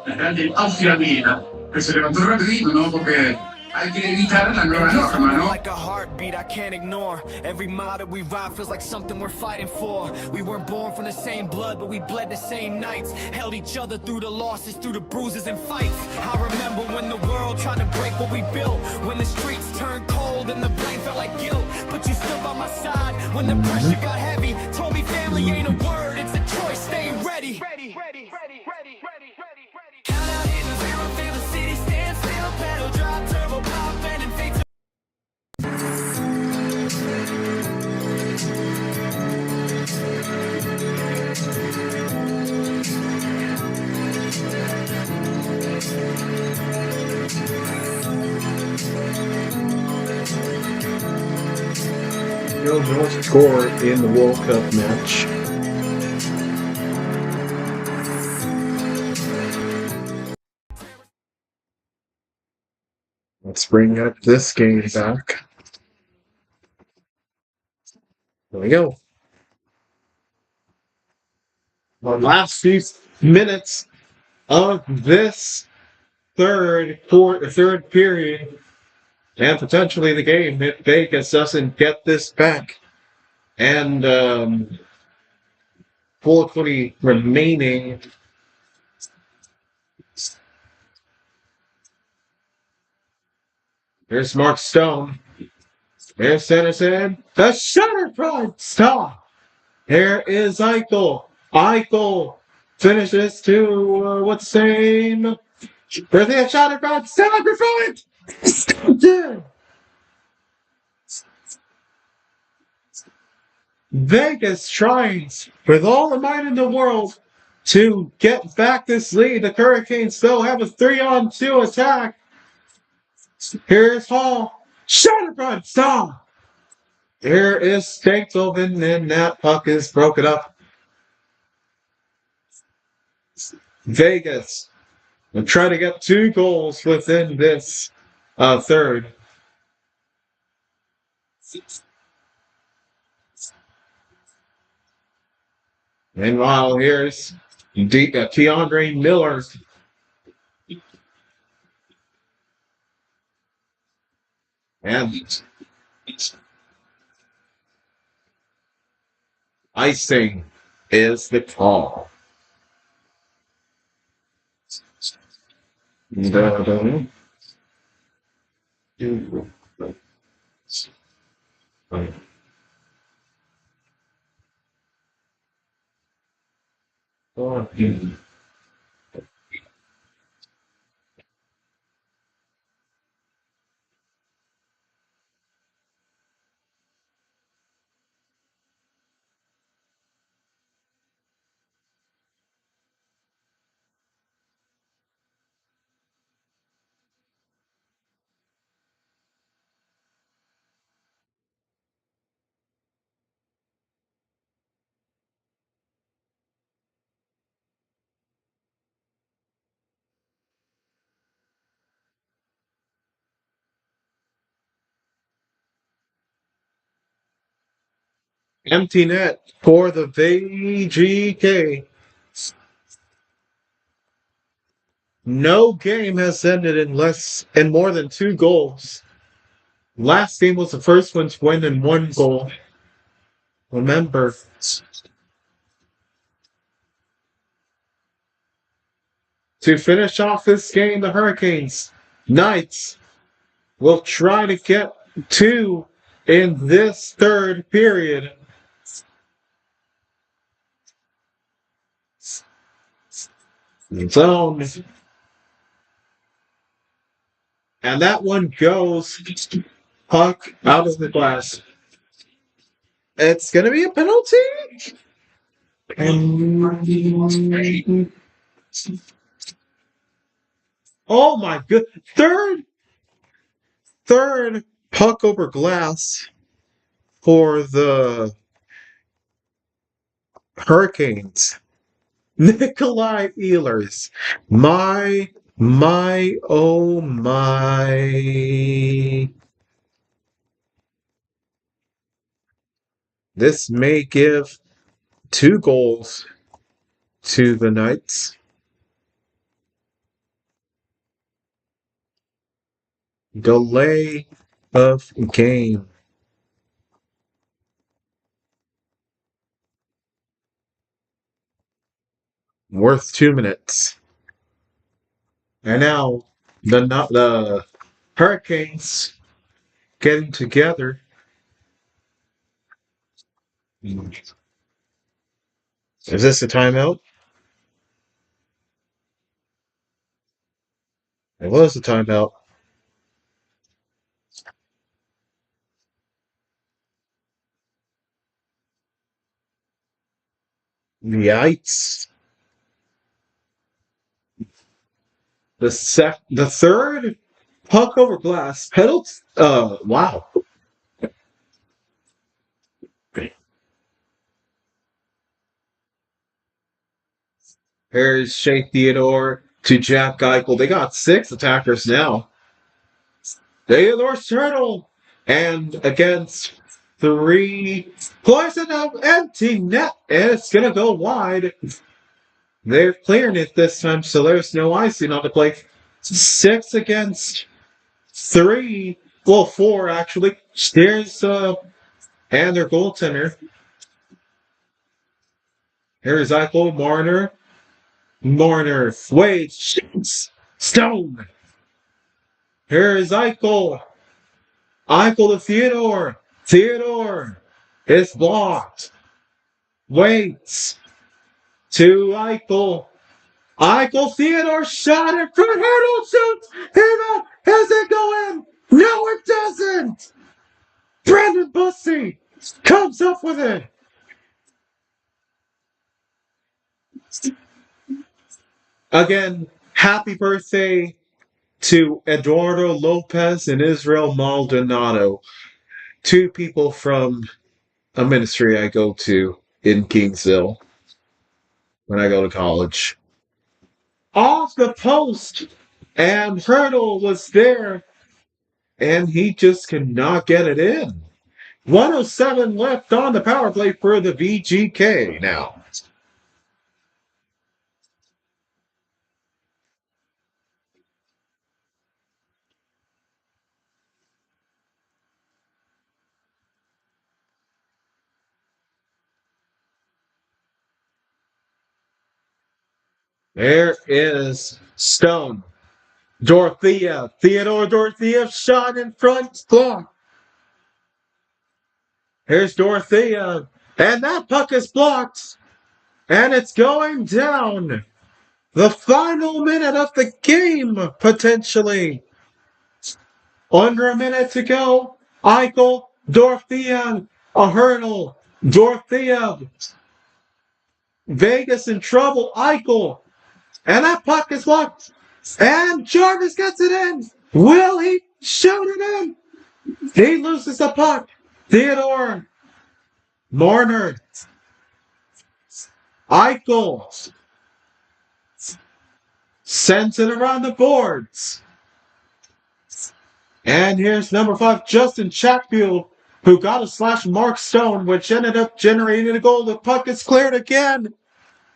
El grande Austria Viena, que se levantó rapidito, ¿no? Porque hay que evitar la nueva norma, ¿no? Like a heartbeat I can't ignore. Every mile that we ride feels like something we're fighting for. We weren't born from the same blood, but we bled the same nights. Held each other through the losses, through the bruises and fights. I remember when the world tried to break what we built. When the streets turned cold and the blame felt like guilt. But you stood by my side when the pressure got heavy. Told me family ain't a word, it's a choice. Stay ready. Count out hitting zero, feel the city stand still. Pedal drop, turbo pop, and fade to No score in the World Cup match. Let's bring up this game back. There we go. The last few minutes of this third period, and potentially the game if Vegas doesn't get this back. And 4:20 remaining. There's Mark Stone. There's Sanderson. The Shutterfront stop. Here is Eichel. Eichel finishes to what's the name? There's the Shutterfront stop in front. Yeah. Vegas tries with all the might in the world to get back this lead. The Hurricanes still have a 3-on-2 attack. Here's Hall. Shutterfront stop. Here is Stankoven, and that puck is broken up. Vegas will try to get 2 goals within this third. Meanwhile, here's Keandre Miller. And icing is the call. Empty net for the VGK. No game has ended in more than 2 goals. Last game was the first one to win in 1 goal. Remember, to finish off this game, the Hurricanes, Knights, will try to get 2 in this third period. Zone. And that one goes puck out of the glass. It's going to be a penalty. And oh my good. Third puck over glass for the Hurricanes. Nikolai Ehlers. Oh my. This may give 2 goals to the Knights. Delay of game. Worth 2 minutes. And now the Hurricanes getting together. Is this a timeout? It was a timeout. Yikes. The third puck over glass penalty. Wow. Here's Shea Theodore to Jack Eichel. They got 6 attackers now. Theodore's turtle. And against 3. Poison of empty net. And it's going to go wide. They're clearing it this time, so there's no icing on the play. 6 against 3. Well, 4 actually. There's and their goaltender. Here's Eichel, Marner. Wade, shoots. Stone. Here's Eichel. Eichel to Theodore. Theodore is blocked. Waits to Eichel. Eichel, Theodore shot in front. Hurdle shoots. Has it go in? No, it doesn't. Brandon Bussey comes up with it. Again, happy birthday to Eduardo Lopez and Israel Maldonado, 2 people from a ministry I go to in Kingsville when I go to college. Off the post, and Hurdle was there, and he just could not get it in. 107 left on the power play for the VGK now. There is Stone. Theodore Dorothea shot in front, blocked. Here's Dorothea, and that puck is blocked, and it's going down. The final minute of the game, potentially. Under a minute to go. Eichel, Dorothea, a hurdle. Dorothea. Vegas in trouble. Eichel. And that puck is blocked. And Jarvis gets it in. Will he shoot it in? He loses the puck. Theodore. Marner. Eichel. Sends it around the boards. And here's number 5, Justin Chatfield, who got a slash Mark Stone, which ended up generating a goal. The puck is cleared again.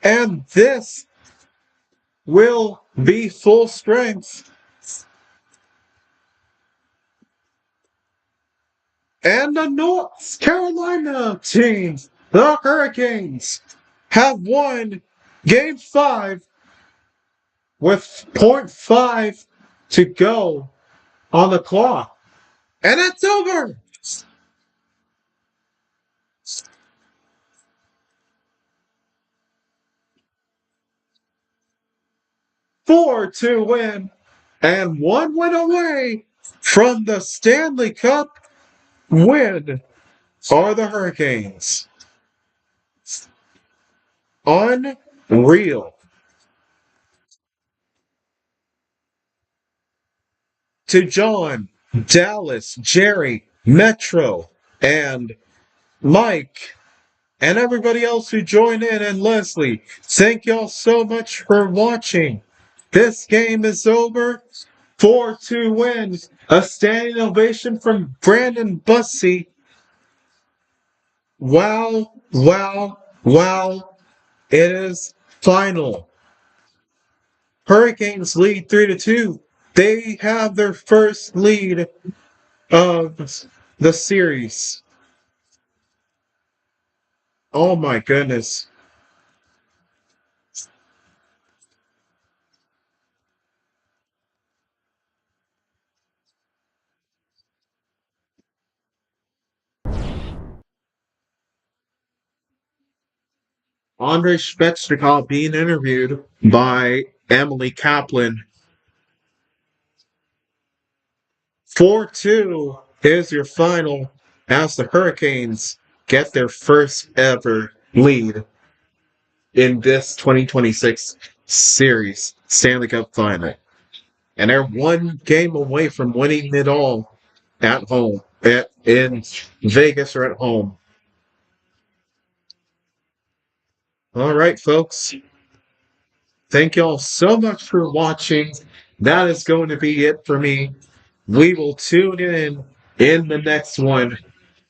And this will be full strength. And the North Carolina team, the Hurricanes, have won Game 5 with 0.5 to go on the clock. And it's over. 4-2 win, and 1 win away from the Stanley Cup win are the Hurricanes. Unreal. To John, Dallas, Jerry, Metro, and Mike, and everybody else who joined in, and Leslie, thank y'all so much for watching. This game is over. 4-2 wins. A standing ovation from Brandon Bussey. Wow, wow, wow. It is final. Hurricanes lead 3-2. They have their first lead of the series. Oh my goodness. Andrei Svechnikov being interviewed by Emily Kaplan. 4-2 is your final as the Hurricanes get their first ever lead in this 2026 series Stanley Cup final. And they're one game away from winning it all at home, in Vegas or at home. All right, folks. Thank y'all so much for watching. That is going to be it for me. We will tune in the next one.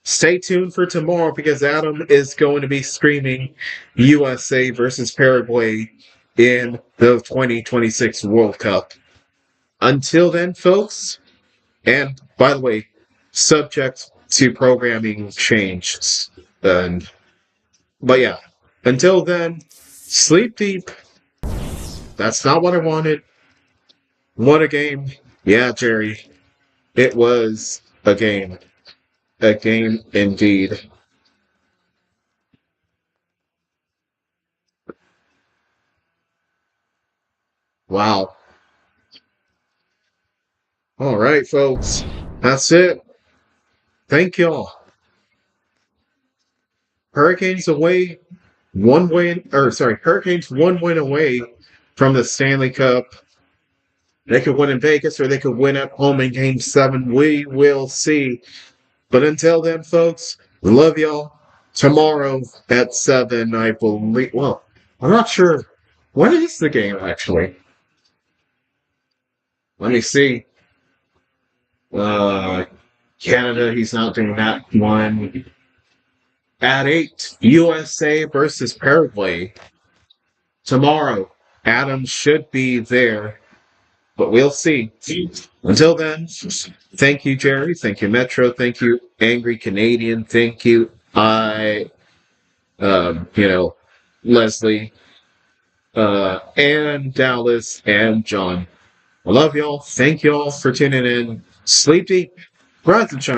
Stay tuned for tomorrow because Adam is going to be streaming USA versus Paraguay in the 2026 World Cup. Until then, folks, and by the way, subject to programming changes. But yeah, until then, sleep deep. That's not what I wanted. What a game. Yeah, Jerry. It was a game. A game indeed. Wow. All right, folks. That's it. Thank y'all. Hurricanes away, Hurricanes 1 win away from the Stanley Cup. They could win in Vegas or they could win at home in Game 7. We will see. But until then, folks, love y'all. Tomorrow at 7, I believe. Well, I'm not sure. When is the game, actually? Let me see. Canada, he's not doing that one. At 8, USA versus Paraguay. Tomorrow, Adam should be there, but we'll see. Until then, thank you, Jerry. Thank you, Metro. Thank you, Angry Canadian. Thank you, Leslie, and Dallas, and John. I love y'all. Thank y'all for tuning in. Sleep deep. Rise and shine.